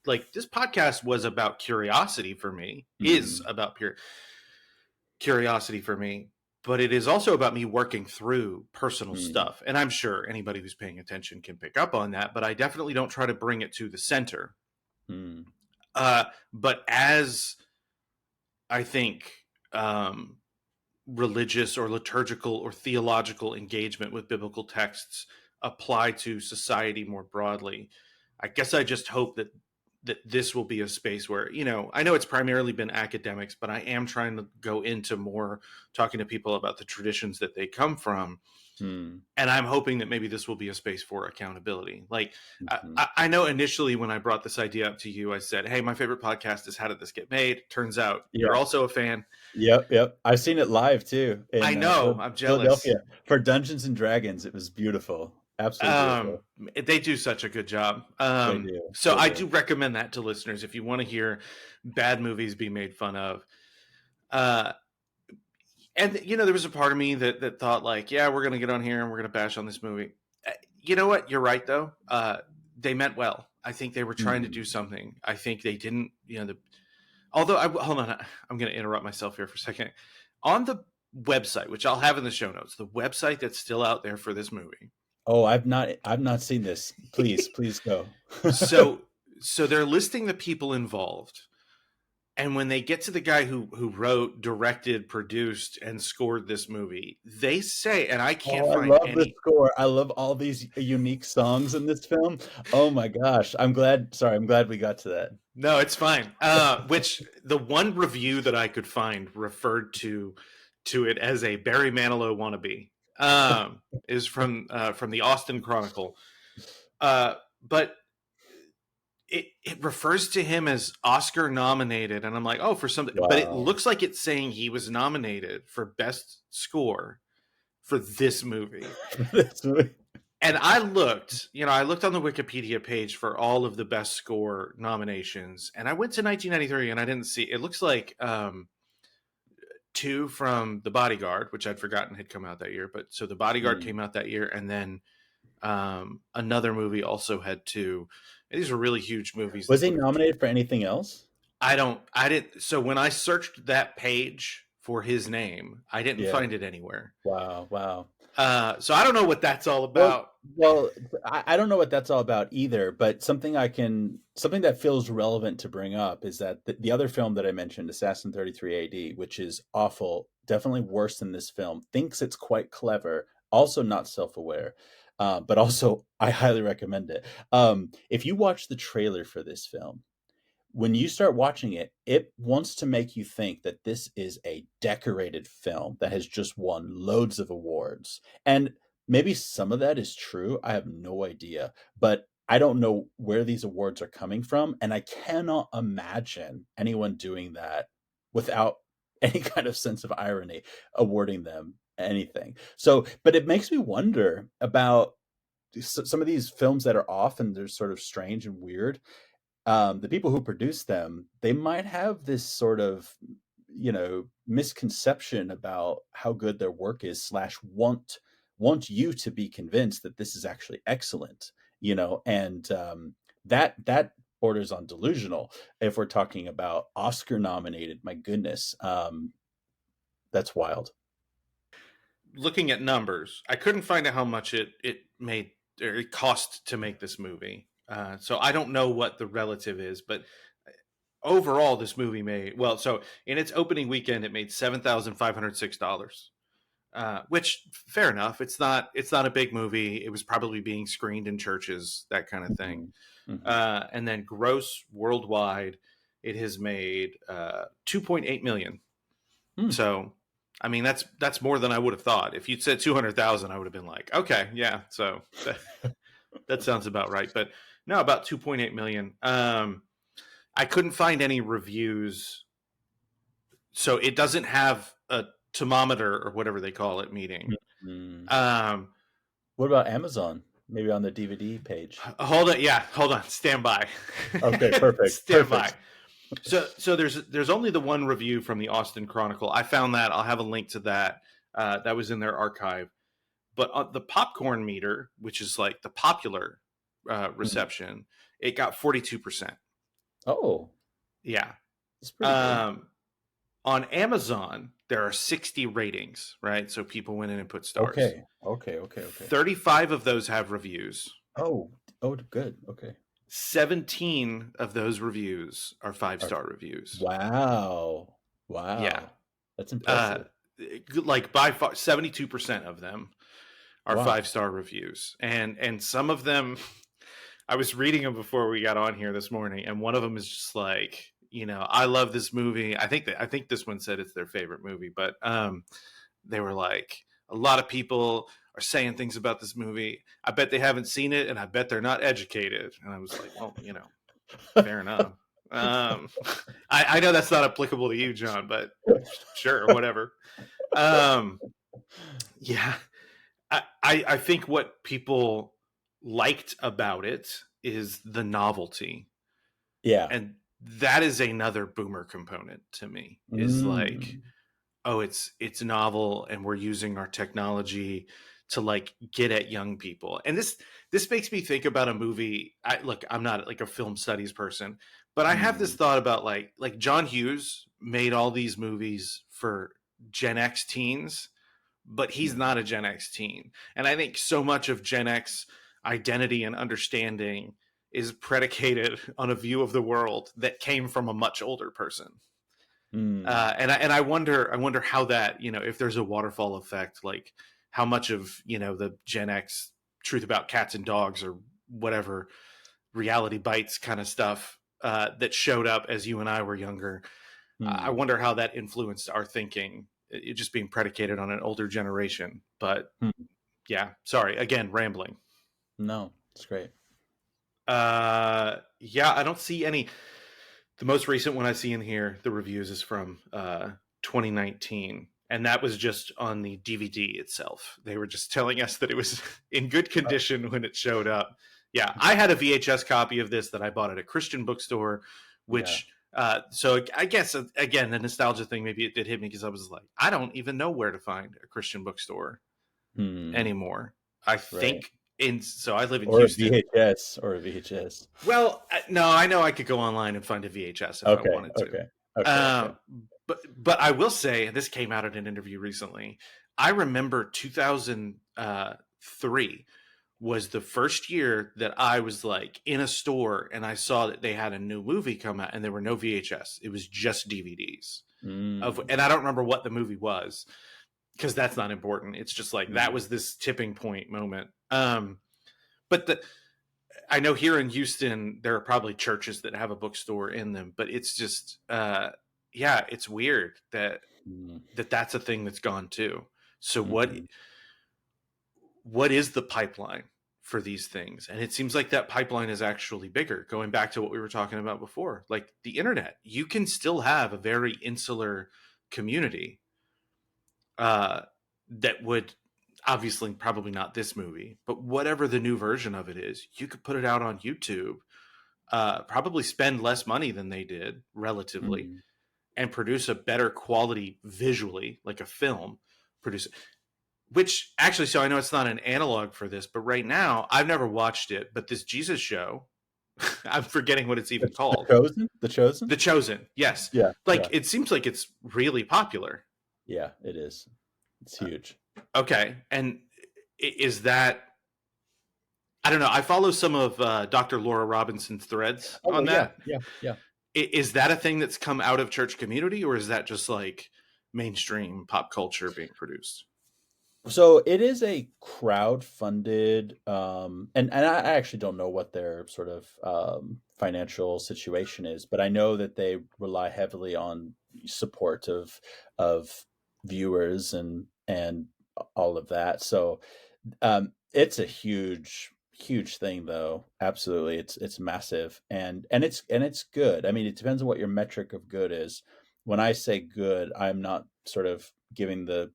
like this podcast was about curiosity for me, is Mm, about pure curiosity for me, but it is also about me working through personal mm, stuff. And I'm sure anybody who's paying attention can pick up on that, but I definitely don't try to bring it to the center. mm, But as I think um, religious or liturgical or theological engagement with biblical texts apply to society more broadly, I guess I just hope that this will be a space where, I know it's primarily been academics, but I am trying to go into more talking to people about the traditions that they come from. mm, And I'm hoping that maybe this will be a space for accountability. Like, mhm. I know initially when I brought this idea up to you, I said, "Hey, my favorite podcast is How Did This Get Made?" Turns out you're Yeah. also a fan. Yep, yep. I've seen it live too I in know, I'm jealous. Philadelphia for Dungeons and Dragons. It was beautiful, absolutely beautiful. They do such a good job. They do, So they I do. do recommend that to listeners if you want to hear bad movies be made fun of. Uh, and there was a part of me that thought like, yeah, we're gonna get on here and we're gonna bash on this movie. You know what? You're right though. They meant well. I think they were trying to Mm. do something. I think they didn't. Although hold on, I'm gonna interrupt myself here for a second. On the website, which I'll have in the show notes, the website that's still out there for this movie. Oh, I've not seen this. Please go. So so they're listing the people involved. And when they get to the guy who wrote, directed, produced, and scored this movie, they say, and I can't Oh, I find love the any. score. I love all these unique songs in this film. Oh my gosh. I'm glad we got to that. No, it's fine. Which the one review that I could find referred to it as a Barry Manilow wannabe. Is from the Austin Chronicle. But it refers to him as Oscar nominated, and I'm like, oh, for something. But it Wow. looks like it's saying he was nominated for best score for this movie. This movie. And I looked on the Wikipedia page for all of the best score nominations, and I went to 1993, and I didn't see. It looks like two from The Bodyguard, which I'd forgotten had come out that year. But so The Bodyguard Mm. came out that year, and then another movie also had two. And these are really huge movies Was that he would have. nominated for anything else? I didn't. So when I searched that page for his name, I didn't Yeah. find it anywhere. Wow, wow. So I don't know what that's all Well, about. well, I don't know what that's all about either, but something that feels relevant to bring up is that the other film that I mentioned, Assassin 33 AD, which is awful, definitely worse than this film, thinks it's quite clever, also not self-aware, but also I highly recommend it. If you watch the trailer for this film, when you start watching it, it wants to make you think that this is a decorated film that has just won loads of awards. And maybe some of that is true. I have no idea. But I don't know where these awards are coming from. And I cannot imagine anyone doing that without any kind of sense of irony, awarding them anything. So, but it makes me wonder about some of these films that are off and they're sort of strange and weird. The people who produce them, they might have this sort of, misconception about how good their work is, slash want you to be convinced that this is actually excellent, and that borders on delusional if we're talking about Oscar nominated. My goodness, That's wild. Looking at numbers, I couldn't find out how much it made or it cost to make this movie. So I don't know what the relative is, but overall, this movie made well. So in its opening weekend, it made $7,506. Which fair enough. It's not a big movie. It was probably being screened in churches, that kind of thing. Mhm. Mhm. And then gross worldwide, it has made 2.8 million. Hmm. So, I mean, that's more than I would have thought. If you'd said 200,000, I would have been like, okay, yeah. So that sounds about right. But no, about 2.8 million. I couldn't find any reviews, so it doesn't have a thermometer or whatever they call it meeting. Mhm. Um, What about Amazon? Maybe on the DVD page. hold on, yeah, hold on, stand by, Okay, perfect, stand by. perfect. So there's only the one review from the Austin Chronicle. I found that. I'll have a link to that. That was in their archive. But the popcorn meter, which is like the popular Mhm. reception, it got 42%. Oh, Yeah. that's pretty good. Um, on Amazon, there are 60 ratings, right? So people went in and put stars. Okay, okay, okay, okay. 35 of those have reviews. Oh, oh, good. Okay. 17 of those reviews are five Or star reviews. wow. Yeah. Wow. That's Uh, impressive. like by far, 72% of them are Wow. five-star reviews. And some of them, I was reading them before we got on here this morning, and one of them is just like, I love this movie. I think this one said it's their favorite movie, but they were like, a lot of people are saying things about this movie. I bet they haven't seen it, and I bet they're not educated. And I was like, well, fair enough. Um, I know that's not applicable to you, John, but sure, whatever. Um, yeah, I think what people liked about it is the novelty, Yeah. and that is another boomer component to me. Is like, Mm. oh, it's novel, and we're using our technology to like get at young people. And this makes me think about a movie. Look, I'm not like a film studies person, but I have this Mm. thought about like John Hughes made all these movies for Gen X teens, but he's Mm. not a Gen X teen. And I think so much of Gen X identity and understanding is predicated on a view of the world that came from a much older person. Mm. And I wonder how that, if there's a waterfall effect, like how much of the Gen X truth about cats and dogs or whatever reality bites kind of stuff that showed up as you and I were younger. I Mm. wonder how that influenced our thinking, it just being predicated on an older generation. But Mm. yeah, sorry, again, rambling. No, it's great. Yeah, I don't see any. The most recent one I see in here, the reviews, is from 2019, and that was just on the DVD itself. They were just telling us that it was in good Uh, condition when it showed up. Yeah, I had a VHS copy of this that I bought at a Christian bookstore, yeah. which so I guess again the nostalgia thing, maybe it did hit me because I was like, I don't even know where to find a Christian bookstore Hmm. anymore. I Right. think so I live in Or a Houston. VHS or a VHS. Well, no, I know I could go online and find a VHS if I Okay, wanted to. okay, okay, okay. Um, but I will say this came out at an interview recently. I remember 2003 was the first year that I was like in a store and I saw that they had a new movie come out and there were no VHS. It was just DVDs Mm. and I don't remember what the movie was because that's not important. It's just like that Mm. was this tipping point moment. But I know here in Houston, there are probably churches that have a bookstore in them, but it's just, yeah, it's weird Mm. that's a thing that's gone too. So Mhm. what is the pipeline for these things? And it seems like that pipeline is actually bigger. Going back to what we were talking about before, like the internet, you can still have a very insular community uh, that would obviously probably not this movie, but whatever the new version of it is, you could put it out on YouTube, probably spend less money than they did relatively, Mm. and produce a better quality visually, like a film. Produce it. Which actually, so I know it's not an analog for this, but right now I've never watched it. But this Jesus show, I'm forgetting what it's even The called. Chosen? The Chosen? The Chosen, yes. Yeah, Like yeah. it seems like it's really popular. Yeah, it is. It's huge. Okay, and is that, I don't know. I follow some of Dr. Laura Robinson's threads Oh on yeah, that. yeah, yeah. Is that a thing that's come out of church community, or is that just like mainstream pop culture being produced? So it is a crowd-funded, and I actually don't know what their sort of financial situation is, but I know that they rely heavily on support of viewers and all of that. So it's a huge thing, though. Absolutely, it's massive, and it's good. I mean, it depends on what your metric of good is. When I say good, I'm not sort of giving the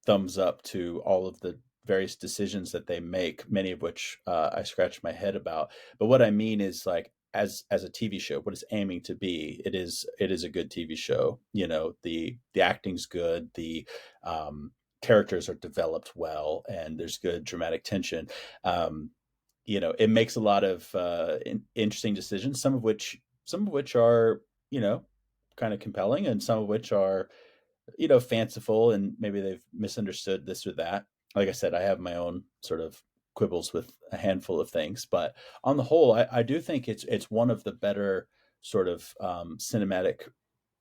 thumbs up to all of the various decisions that they make, many of which I scratch my head about. But what I mean is like as a TV show, what it's aiming to be, it is a good TV show. You know, the acting's good, the characters are developed well, and there's good dramatic tension. Um, it makes a lot of interesting decisions, some of which are kind of compelling, and some of which are fanciful, and maybe they've misunderstood this or that. Like I said, I have my own sort of quibbles with a handful of things, but on the whole, I do think it's one of the better sort of cinematic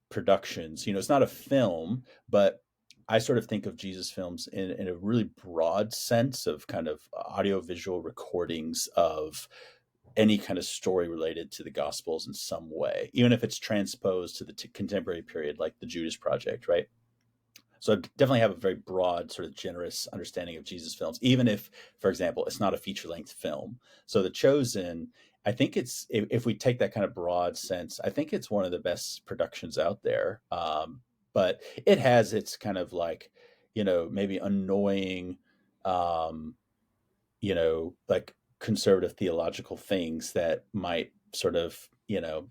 productions. It's not a film, but I sort of think of Jesus films in a really broad sense of kind of audiovisual recordings of any kind of story related to the Gospels in some way, even if it's transposed to the contemporary period, like the Judas Project, right? So I definitely have a very broad, sort of generous understanding of Jesus films, even if, for example, it's not a feature length film. So The Chosen, I think if we take that kind of broad sense, I think it's one of the best productions out there. But it has its kind of like, maybe annoying, um, like conservative theological things that might sort of,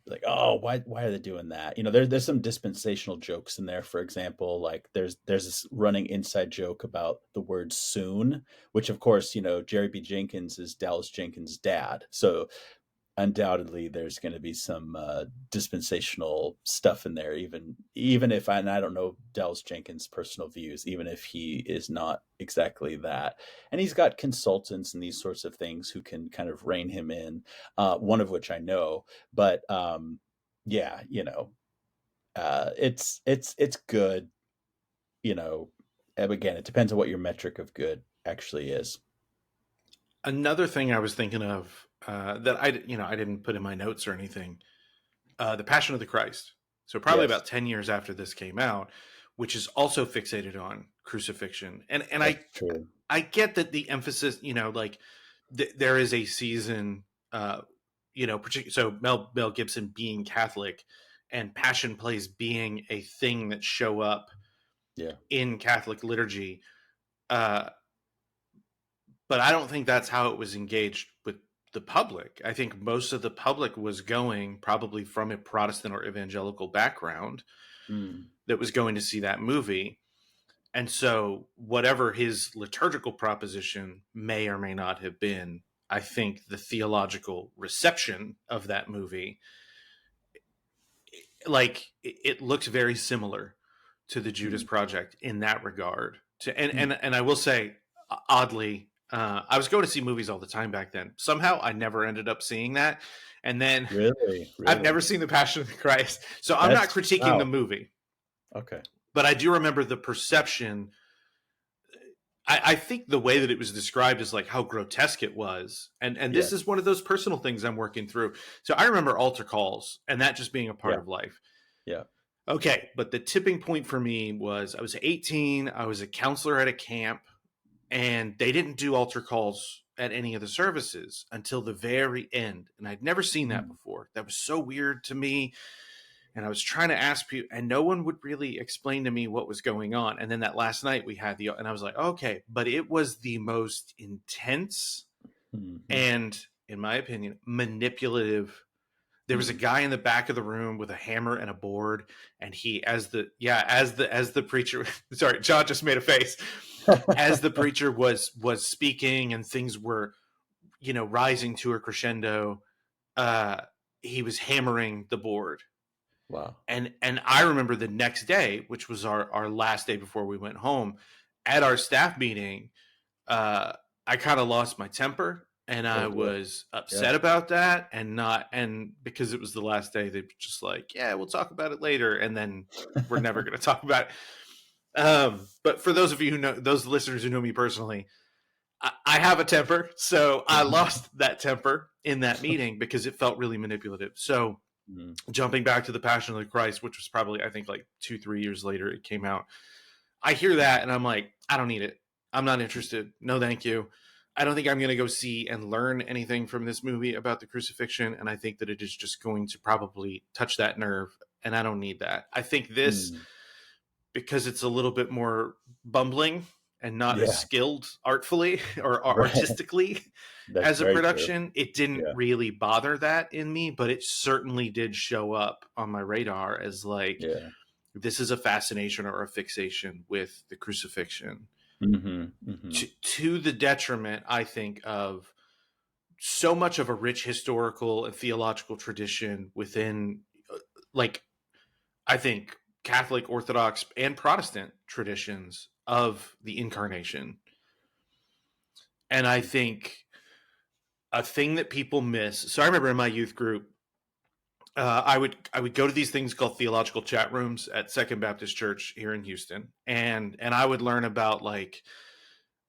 like, oh, why are they doing that? There's some dispensational jokes in there. For example, like there's this running inside joke about the word soon, which of course, Jerry B. Jenkins is Dallas Jenkins' dad. So undoubtedly there's going to be some dispensational stuff in there, even if and I don't know Dallas Jenkins' personal views, even if he is not exactly that. And he's got consultants and these sorts of things who can kind of rein him in, one of which I know. But yeah, it's good. you know Again, it depends on what your metric of good actually is. Another thing I was thinking of that I didn't put in my notes or anything, the Passion of the Christ. So probably Yes, about 10 years after this came out, which is also fixated on crucifixion. And that's true. I get that the emphasis, like there is a season, so Mel Gibson being Catholic and Passion plays being a thing that show up Yeah. in Catholic liturgy. Uh, but I don't think that's how it was engaged with the public. I think most of the public was going probably from a Protestant or evangelical background Mm. that was going to see that movie. And so, whatever his liturgical proposition may or may not have been, I think the theological reception of that movie, like it looks very similar to the Judas Mm. Project in that regard. And Mm. and I will say, oddly, I was going to see movies all the time back then. Somehow, I never ended up seeing that. And then Really, I've really. never seen the Passion of the Christ, so I'm not That's critiquing the wow. movie, Okay. but I do remember the perception. I think the way that it was described is like how grotesque it was, and this Yeah. is one of those personal things I'm working through. So I remember altar calls and that just being a part Yeah. of life. Yeah. Okay, but the tipping point for me was I was 18. I was a counselor at a camp, and they didn't do altar calls at any of the services until the very end. And I'd never seen that Mm. before. That was so weird to me. And I was trying to ask people, and no one would really explain to me what was going on. And then that last night we had and I was like, okay, but it was the most intense Mhm. and, in my opinion, manipulative. There was a Mm. guy in the back of the room with a hammer and a board, and he, as the preacher, sorry, John just made a face, as the preacher was speaking and things were, rising to a crescendo. Uh, he was hammering the board, Wow. And I remember the next day, which was our last day before we went home, at our staff meeting, uh, I kind of lost my temper and I Oh boy. was Yeah. upset about that, and because it was the last day, they were just like, yeah, we'll talk about it later, and then we're never going to talk about it. But for those of you who know, those listeners who know me personally, I have a temper, so I lost that temper in that meeting because it felt really manipulative. So Mm, jumping back to the Passion of the Christ, which was probably, I think, like 2-3 years later it came out, I hear that and I'm like, I don't need it. I'm not interested. No, thank you. I don't think I'm going to go see and learn anything from this movie about the crucifixion. And I think that it is just going to probably touch that nerve. And I don't need that. I think this, mm. because it's a little bit more bumbling and not as Yeah. skilled artfully or Right. artistically That's as a very true. production, it didn't Yeah. really bother that in me, but it certainly did show up on my radar as like, Yeah. this is a fascination or a fixation with the crucifixion Mhm. Mhm. to the detriment, I think, of so much of a rich historical and theological tradition within, like, I think, Catholic, Orthodox, and Protestant traditions of the incarnation. And I think a thing that people miss. So I remember in my youth group, I would go to these things called theological chat rooms at Second Baptist Church here in Houston, and I would learn about like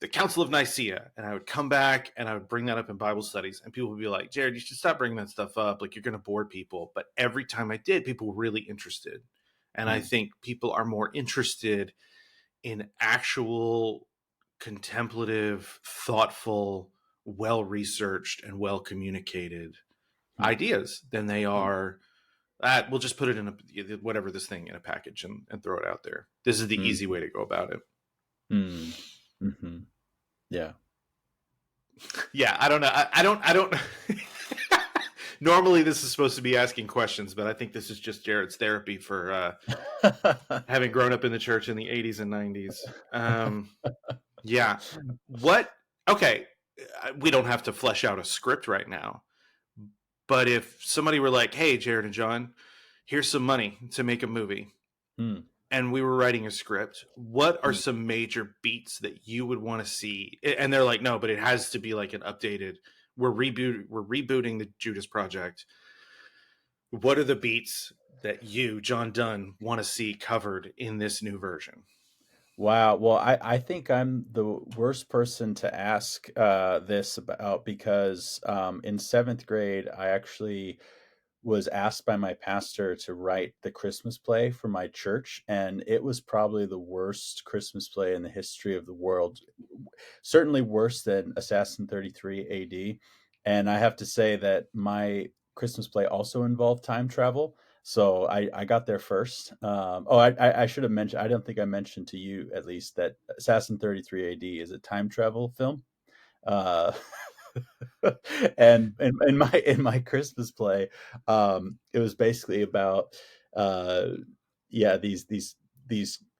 the Council of Nicaea, and I would come back and I would bring that up in Bible studies, and people would be like, "Jared, you should stop bringing that stuff up. Like you're going to bore people." But every time I did, people were really interested, and I Mm, think people are more interested in actual contemplative, thoughtful, well researched, and well communicated mm, ideas than they mm, are. We'll just put it in a whatever this thing in a package and throw it out there. This is the easy mhm, way to go about it. mm, mhm. Yeah. Yeah, I don't know. I don't. Normally, this is supposed to be asking questions, but I think this is just Jared's therapy for having grown up in the church in the '80s and '90s. Yeah. What? Okay. We don't have to flesh out a script right now, but if somebody were like, "Hey, Jared and John, here's some money to make a movie," Mm, and we were writing a script, what are mm. some major beats that you would want to see? And they're like, no, but it has to be like an updated. We're rebooting the Judas Project. What are the beats that you, John Dunne, want to see covered in this new version? Wow. Well, I think I'm the worst person to ask this about because in seventh grade, I actually was asked by my pastor to write the Christmas play for my church, and it was probably the worst Christmas play in the history of the world. Certainly worse than Assassin 33 AD. And I have to say that my Christmas play also involved time travel. So I got there first. I should have mentioned, I don't think I mentioned to you at least that Assassin 33 AD is a time travel film. Uh, and in my Christmas play, it was basically about uh, yeah these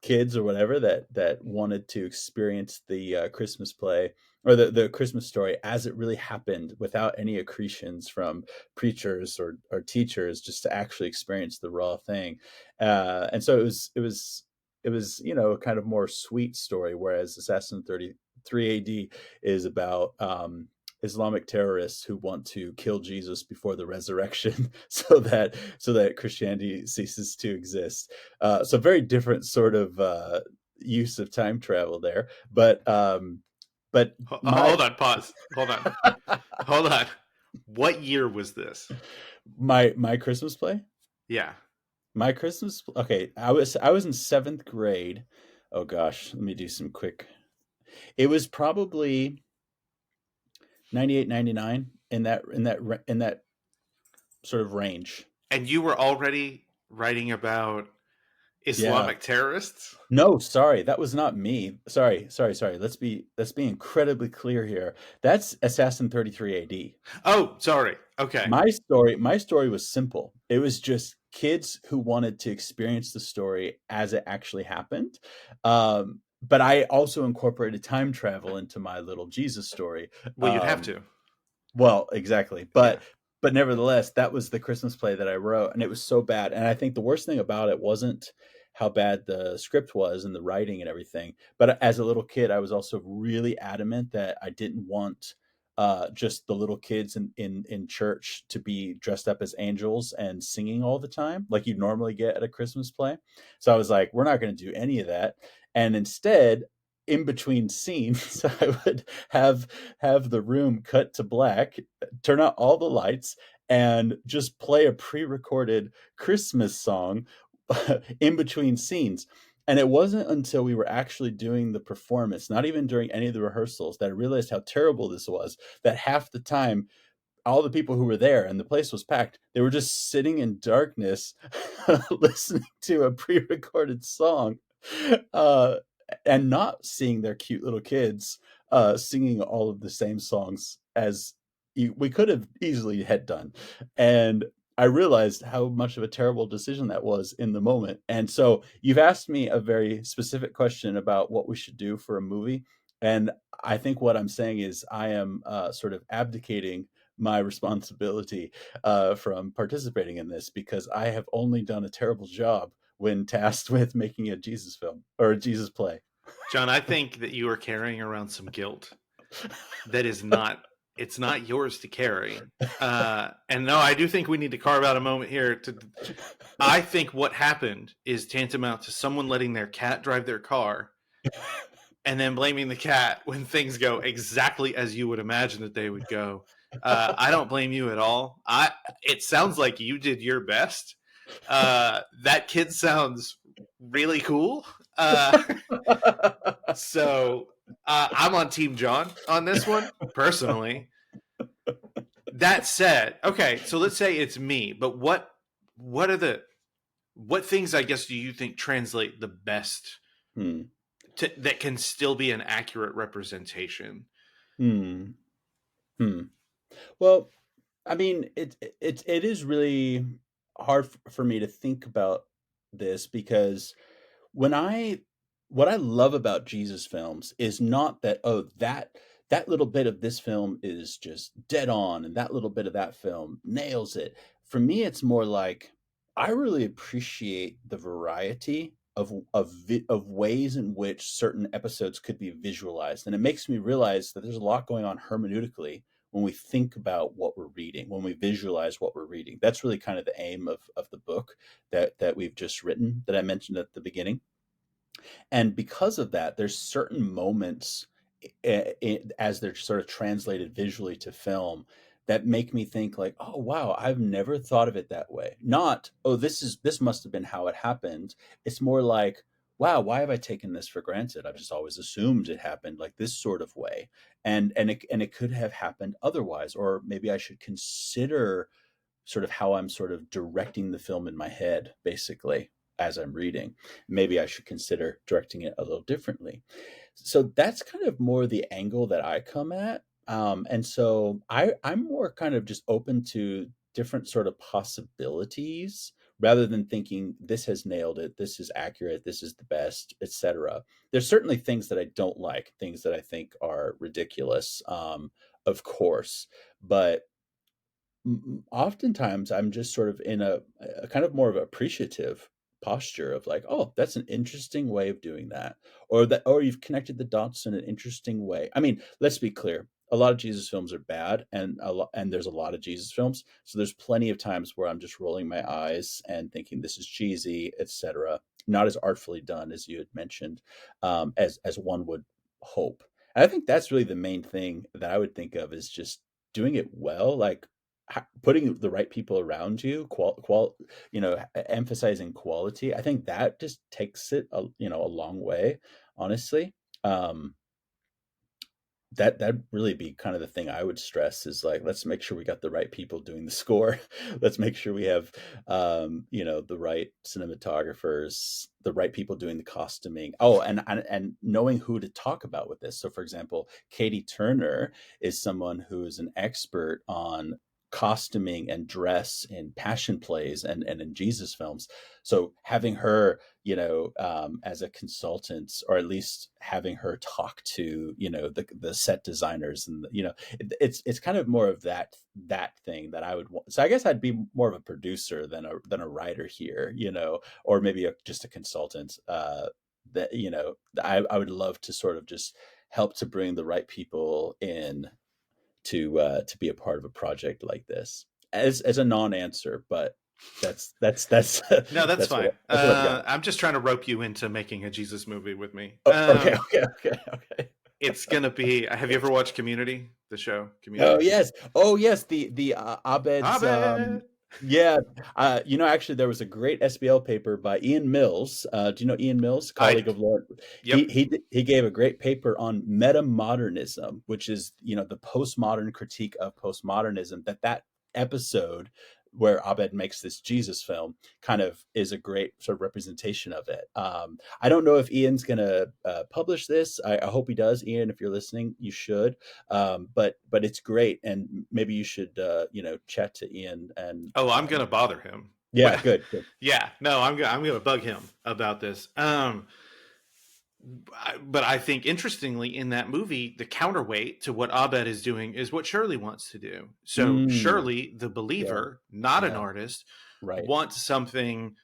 kids or whatever that wanted to experience the Christmas play or the Christmas story as it really happened without any accretions from preachers or teachers, just to actually experience the raw thing. And so it was kind of more sweet story, whereas Assassin 33 AD is about Islamic terrorists who want to kill Jesus before the resurrection, so that Christianity ceases to exist. So very different sort of use of time travel there. But my Hold on, pause. Hold on. What year was this? my Christmas play, Yeah. my Christmas. Okay, I was in seventh grade. Oh gosh, let me do some quick. It was probably 98, 99 in that sort of range. And you were already writing about Yeah. Islamic terrorists? No, sorry, that was not me. Sorry. Let's be incredibly clear here. That's Assassin 33 AD. Oh, sorry. Okay. My story was simple. It was just kids who wanted to experience the story as it actually happened. But I also incorporated time travel into my little Jesus story. Well, you'd have Um, to. well, exactly. Yeah. but nevertheless, that was the Christmas play that I wrote, and it was so bad. And I think the worst thing about it wasn't how bad the script was and the writing and everything, but as a little kid, I was also really adamant that I didn't want just the little kids in church to be dressed up as angels and singing all the time, like you normally get at a Christmas play. So I was like, we're not going to do any of that, and instead, in between scenes, I would have the room cut to black, turn out all the lights, and just play a pre-recorded Christmas song in between scenes. And it wasn't until we were actually doing the performance, not even during any of the rehearsals, that I realized how terrible this was. That half the time, all the people who were there and the place was packed, they were just sitting in darkness listening to a pre-recorded song, uh, and not seeing their cute little kids singing all of the same songs as we could have easily had done. And I realized how much of a terrible decision that was in the moment. And so you've asked me a very specific question about what we should do for a movie, and I think what I'm saying is I am sort of abdicating my responsibility from participating in this, because I have only done a terrible job when tasked with making a Jesus film or a Jesus play. John, I think that you are carrying around some guilt that is not, it's not yours to carry. And no, I do think we need to carve out a moment here to, I think what happened is tantamount to someone letting their cat drive their car and then blaming the cat when things go exactly as you would imagine that they would go. I don't blame you at all. It sounds like you did your best. That kid sounds really cool. So I'm on Team John on this one, personally. That said, okay, so let's say it's me, but what are the what things I guess do you think translate the best Hmm. that can still be an accurate representation? Hmm. Hmm. Well, I mean, it is really hard for me to think about this, because when I what I love about Jesus films is not that, oh, that little bit of this film is just dead on and that little bit of that film nails it. For me, it's more like I really appreciate the variety of ways in which certain episodes could be visualized, and it makes me realize that there's a lot going on hermeneutically when we think about what we're reading, when we visualize what we're reading. That's really kind of the aim of the book that we've just written, that I mentioned at the beginning. And because of that, there's certain moments, as they're sort of translated visually to film, that make me think like, oh wow, I've never thought of it that way. Not, oh, this must have been how it happened. It's more like, wow, why have I taken this for granted? I've just always assumed it happened like this sort of way, and it could have happened otherwise, or maybe I should consider sort of how I'm sort of directing the film in my head, basically, as I'm reading. Maybe I should consider directing it a little differently. So that's kind of more the angle that I come at. And so I'm more kind of just open to different sort of possibilities, rather than thinking this has nailed it, this is accurate, this is the best, etc. There's certainly things that I don't like, things that I think are ridiculous, of course, but oftentimes I'm just sort of in a kind of more of appreciative posture of like, oh, that's an interesting way of doing that, or you've connected the dots in an interesting way. I mean, let's be clear. A lot of Jesus films are bad, and there's a lot of Jesus films. So there's plenty of times where I'm just rolling my eyes and thinking this is cheesy, etc. Not as artfully done as you had mentioned, as one would hope. And I think that's really the main thing that I would think of, is just doing it well, like putting the right people around you, emphasizing quality. I think that just takes it a long way, honestly. um that really be kind of the thing I would stress, is like, let's make sure we got the right people doing the score. Let's make sure we have the right cinematographers, the right people doing the costuming. Oh, and knowing who to talk about with this. So for example, Katie Turner is someone who is an expert on costuming and dress in passion plays and in Jesus films. So having her, as a consultant, or at least having her talk to, the set designers, and it's kind of more of that thing that I would want. So I guess I'd be more of a producer than a writer here, or maybe just a consultant. That I would love to sort of just help to bring the right people in to be a part of a project like this, as a non-answer, but that's No, that's fine. that's what I've got. I'm just trying to rope you into making a Jesus movie with me. Oh, okay, okay, okay, okay. It's gonna be. Have you ever watched Community, the show Oh Community? yes, oh yes, the Abed's. Abed. Yeah, actually, there was a great SBL paper by Ian Mills. Do you know Ian Mills, I. colleague of Lauren? He Yep. he he gave a great paper on metamodernism, which is the postmodern critique of postmodernism. That episode where Abed makes this Jesus film kind of is a great sort of representation of it. I don't know if Ian's going to publish this. I hope he does. Ian, if you're listening, you should. But it's great, and maybe you should chat to Ian and Oh, I'm gonna bother him. yeah, Well, good, good. yeah. No, I'm gonna bug him about this. But I think interestingly in that movie, the counterweight to what Abed is doing is what Shirley wants to do. So Mm, Shirley, the yeah, believer, not an yeah, artist, right. wants something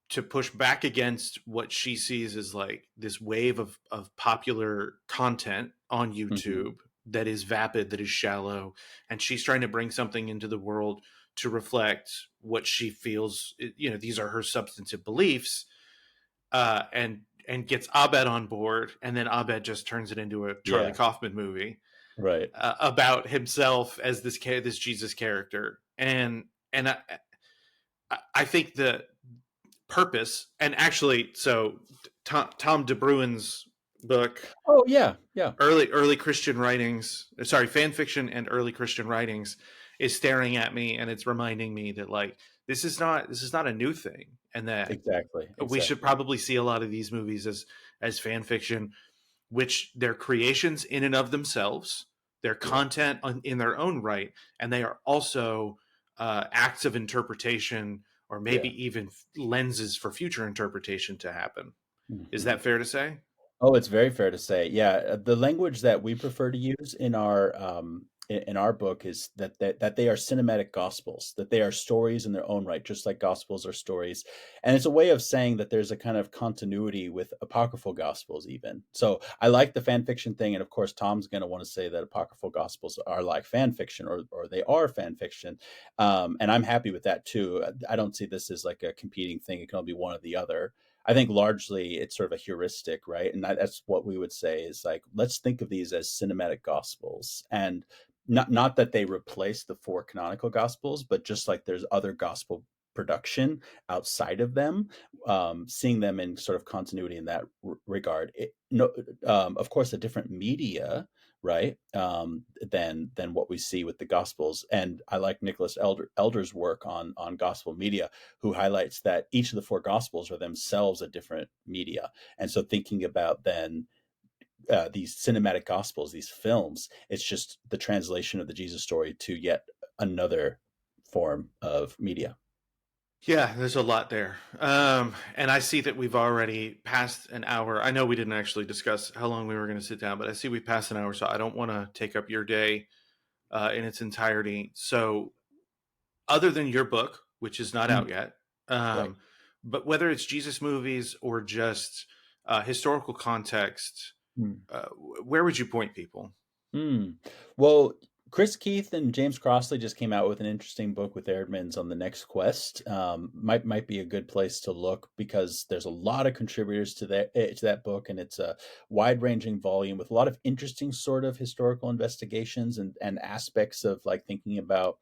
to push back against what she sees as like this wave of popular content on Hmm. YouTube that is vapid, that is shallow, and she's trying to bring something into the world to reflect what she feels. These are her substantive beliefs, and gets Abed on board, and then Abed just turns it into a Charlie Yeah, Kaufman movie right. about himself as this Jesus character, and I think the purpose, and actually, so Tom De Bruin's book, Oh yeah, yeah, early Christian writings, sorry, fan fiction and early Christian writings, is staring at me, and it's reminding me that like this is not a new thing, and that exactly, we should exactly. probably see a lot of these movies as fan fiction, which they're creations in and of themselves, they're Yeah. content in their own right, and they are also acts of interpretation, or maybe Yeah. even lenses for future interpretation to happen. Is Hmm. that fair to say? Oh, it's very fair to say. Yeah, the language that we prefer to use in our book is that they are cinematic gospels, that they are stories in their own right, just like gospels are stories. And it's a way of saying that there's a kind of continuity with apocryphal gospels even. So I like the fan fiction thing, and of course Tom's going to want to say that apocryphal gospels are like fan fiction, or they are fan fiction. And I'm happy with that too. I don't see this as like a competing thing. It can only be one or the other. I think largely it's sort of a heuristic, right? And that's what we would say is like, let's think of these as cinematic gospels, and not that they replace the four canonical gospels, but just like there's other gospel production outside of them, seeing them in sort of continuity in that regard. No, of course, a different media, right? Than what we see with the gospels. And I like Nicholas Elder's work on gospel media, who highlights that each of the four gospels are themselves a different media. And so thinking about then these cinematic gospels, these films, it's just the translation of the Jesus story to yet another form of media. Yeah, there's a lot there. And I see that we've already passed an hour. I know we didn't actually discuss how long we were going to sit down, but I see we passed an hour, so I don't want to take up your day in its entirety. So, other than your book, which is not out Mm, yet, right. um, but whether it's Jesus movies or just historical context, Mm. where would you point people? Mm. Well, Chris Keith and James Crossley just came out with an interesting book with Erdman's on the next quest. Might be a good place to look because there's a lot of contributors to that book, and it's a wide ranging volume with a lot of interesting sort of historical investigations and aspects of like thinking about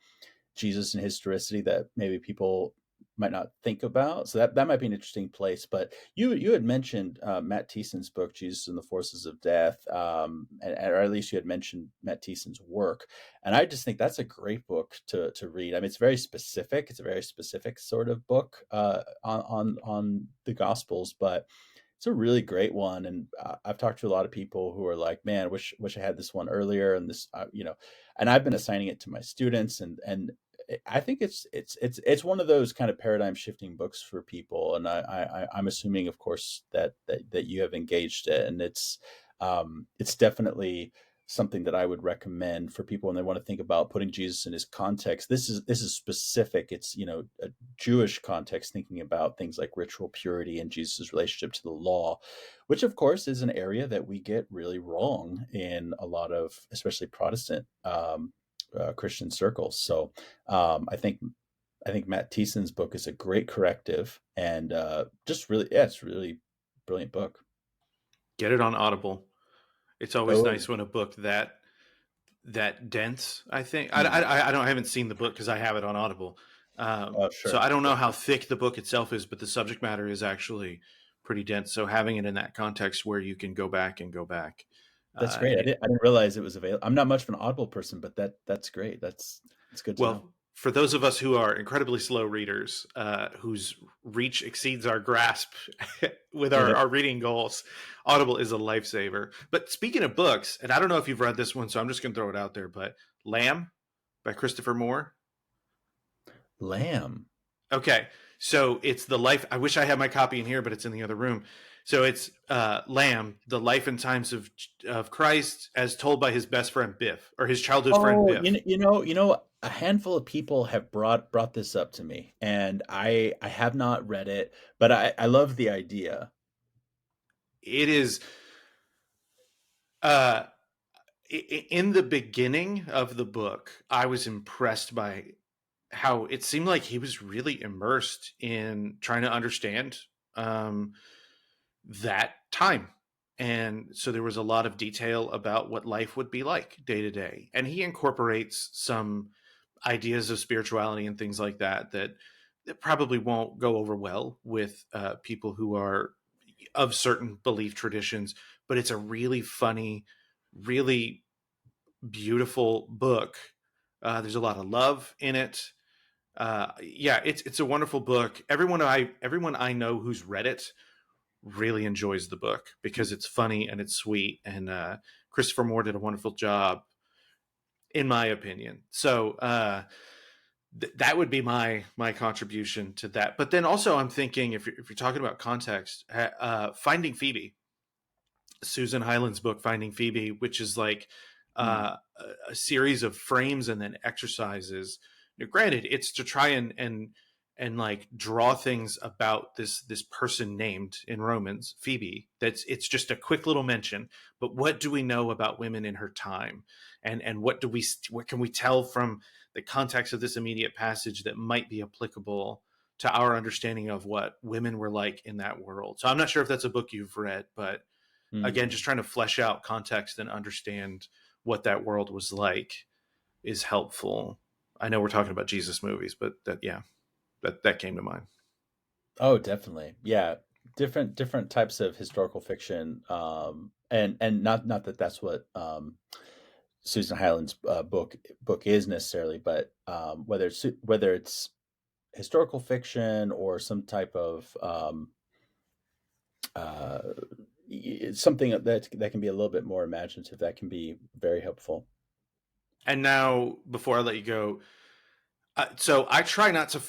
Jesus and historicity that maybe people might not think about. So that might be an interesting place. But you had mentioned Matt Thiessen's book, Jesus and the Forces of Death, or at least you had mentioned Matt Thiessen's work, and I just think that's a great book to read. I mean, it's very specific. It's a very specific sort of book on the Gospels, but it's a really great one. And I've talked to a lot of people who are like, "Man, wish I had this one earlier." And this, and I've been assigning it to my students, and I think it's one of those kind of paradigm shifting books for people, and I'm assuming, of course, that you have engaged it, and it's definitely something that I would recommend for people when they want to think about putting Jesus in his context. This is specific. It's, a Jewish context, thinking about things like ritual purity and Jesus' relationship to the law, which of course is an area that we get really wrong in a lot of, especially Protestant Christian circles. So I think Matt Thiessen's book is a great corrective, and just really, yeah, it's really brilliant book. Get it on Audible. It's always Oh, nice when a book that dense. I think mm. I haven't seen the book because I have it on Audible. Oh, So sure, I don't know how definitely. thick the book itself is, but the subject matter is actually pretty dense. So having it in that context where you can go back and go back, That's great. I it, didn't realize it was available. I'm not much of an Audible person, but that's great. That's good to know. well, for those of us who are incredibly slow readers, whose reach exceeds our grasp with our reading goals, Audible is a lifesaver. But speaking of books, and I don't know if you've read this one, so I'm just going to throw it out there, but Lamb by Christopher Moore. Lamb. Okay, so it's the life. I wish I had my copy in here, but it's in the other room. So it's Lamb, the life and times of Christ, as told by his best friend Biff, or his childhood friend Oh, Biff. a handful of people have brought this up to me, and I have not read it, but I love the idea. It is uh, in the beginning of the book. I was impressed by how it seemed like he was really immersed in trying to understand um, that time. And so there was a lot of detail about what life would be like day to day. And he incorporates some ideas of spirituality and things like that probably won't go over well with people who are of certain belief traditions. But it's a really funny, really beautiful book. There's a lot of love in it. Yeah, it's a wonderful book. Everyone I know who's read it really enjoys the book because it's funny and it's sweet. And Christopher Moore did a wonderful job, in my opinion. So that would be my contribution to that. But then also, I'm thinking if you're talking about context, Finding Phoebe, Susan Hyland's book, Finding Phoebe, which is like Mm. a series of frames and then exercises. Now, granted, it's to try and like draw things about this person named in Romans, Phoebe. It's just a quick little mention. But what do we know about women in her time, and what can we tell from the context of this immediate passage that might be applicable to our understanding of what women were like in that world? So I'm not sure if that's a book you've read, but again, just Mm. trying to flesh out context and understand what that world was like is helpful. I know we're talking about Jesus movies, but that came to mind. Oh, definitely. Yeah. Different types of historical fiction, and not that that's what Susan Hyland's book is necessarily, but whether it's historical fiction or some type of uh, it's something that can be a little bit more imaginative, that can be very helpful. And now, before I let you go, so I try not to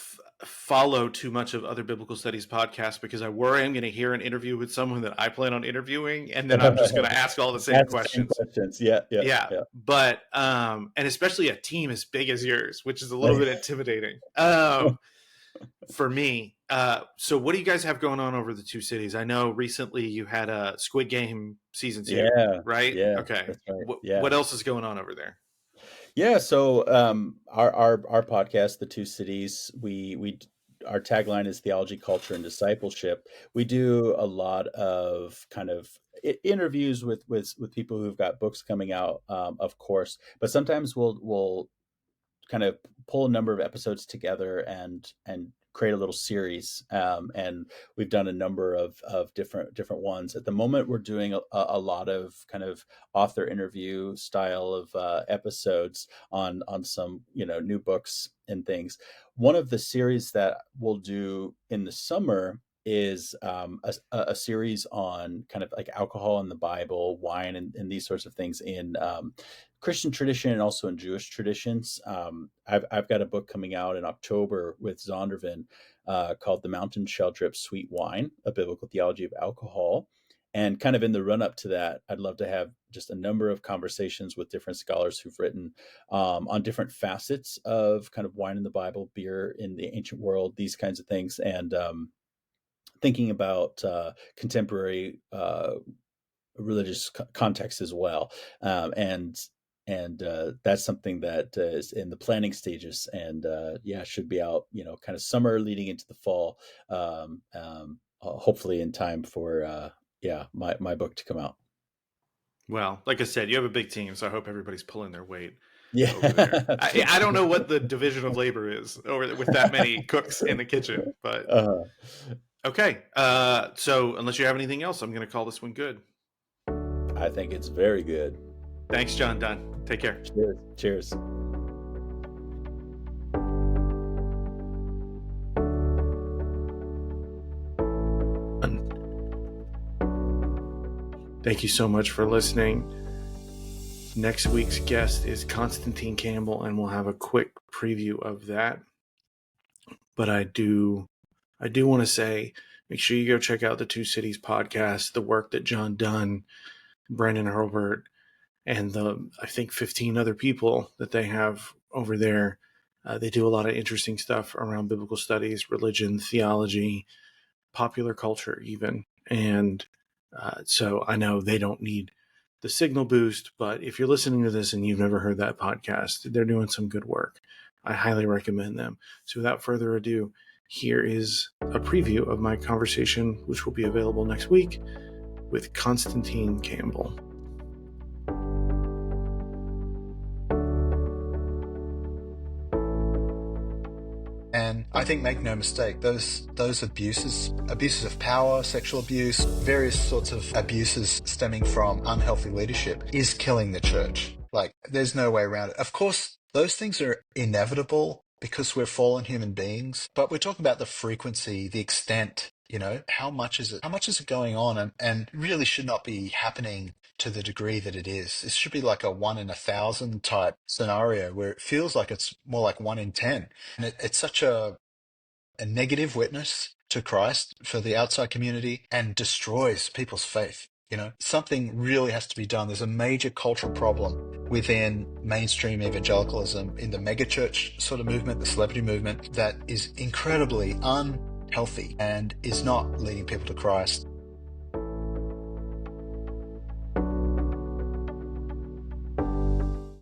follow too much of other biblical studies podcasts because I worry I'm going to hear an interview with someone that I plan on interviewing, and then I'm just going to ask all the same Ask the same questions. questions. Yeah, yeah, Yeah, yeah. but and especially a team as big as yours, which is a little bit intimidating. For me. So what do you guys have going on over the two cities? I know recently you had a Squid Game season 2, Yeah, right? yeah, Okay. that's right. What Yeah. else is going on over there? Yeah, so our podcast, The Two Cities, our tagline is theology, culture, and discipleship. We do a lot of kind of interviews with people who've got books coming out, of course, but sometimes we'll kind of pull a number of episodes together and create a little series. And we've done a number of different ones. At the moment, we're doing a lot of kind of author interview style of episodes on some new books and things. One of the series that we'll do in the summer is a series on kind of like alcohol in the Bible, wine, and these sorts of things in Christian tradition and also in Jewish traditions. I've got a book coming out in October with Zondervan called "The Mountain Shall Drip Sweet Wine: A Biblical Theology of Alcohol." And kind of in the run up to that, I'd love to have just a number of conversations with different scholars who've written on different facets of kind of wine in the Bible, beer in the ancient world, these kinds of things, and thinking about contemporary religious context as well, and that's something that is in the planning stages, and yeah, should be out, kind of summer leading into the fall, hopefully in time for yeah, my book to come out. Well, like I said, you have a big team, so I hope everybody's pulling their weight Yeah. over there. I don't know what the division of labor is over with that many cooks in the kitchen, but uh, okay. So unless you have anything else, I'm going to call this one good. I think it's very good. Thanks, John Dunne. Take care. Cheers. Thank you so much for listening. Next week's guest is Constantine Campbell, and we'll have a quick preview of that. But I do want to say, make sure you go check out the Two Cities podcast, the work that John Dunne, Brandon Hurlbert, and I think 15 other people that they have over there. They do a lot of interesting stuff around biblical studies, religion, theology, popular culture even. And so I know they don't need the signal boost, but if you're listening to this and you've never heard that podcast, they're doing some good work. I highly recommend them. So without further ado, here is a preview of my conversation, which will be available next week, with Constantine Campbell. And I think, make no mistake, those abuses of power, sexual abuse, various sorts of abuses stemming from unhealthy leadership is killing the church. Like, there's no way around it. Of course, those things are inevitable because we're fallen human beings, but we're talking about the frequency, the extent, how much is it going on, and really should not be happening to the degree that it is. It should be like a 1 in 1,000 type scenario where it feels like it's more like 1 in 10. And it's such a negative witness to Christ for the outside community and destroys people's faith. Something really has to be done. There's a major cultural problem within mainstream evangelicalism in the megachurch sort of movement, the celebrity movement, that is incredibly unhealthy and is not leading people to Christ.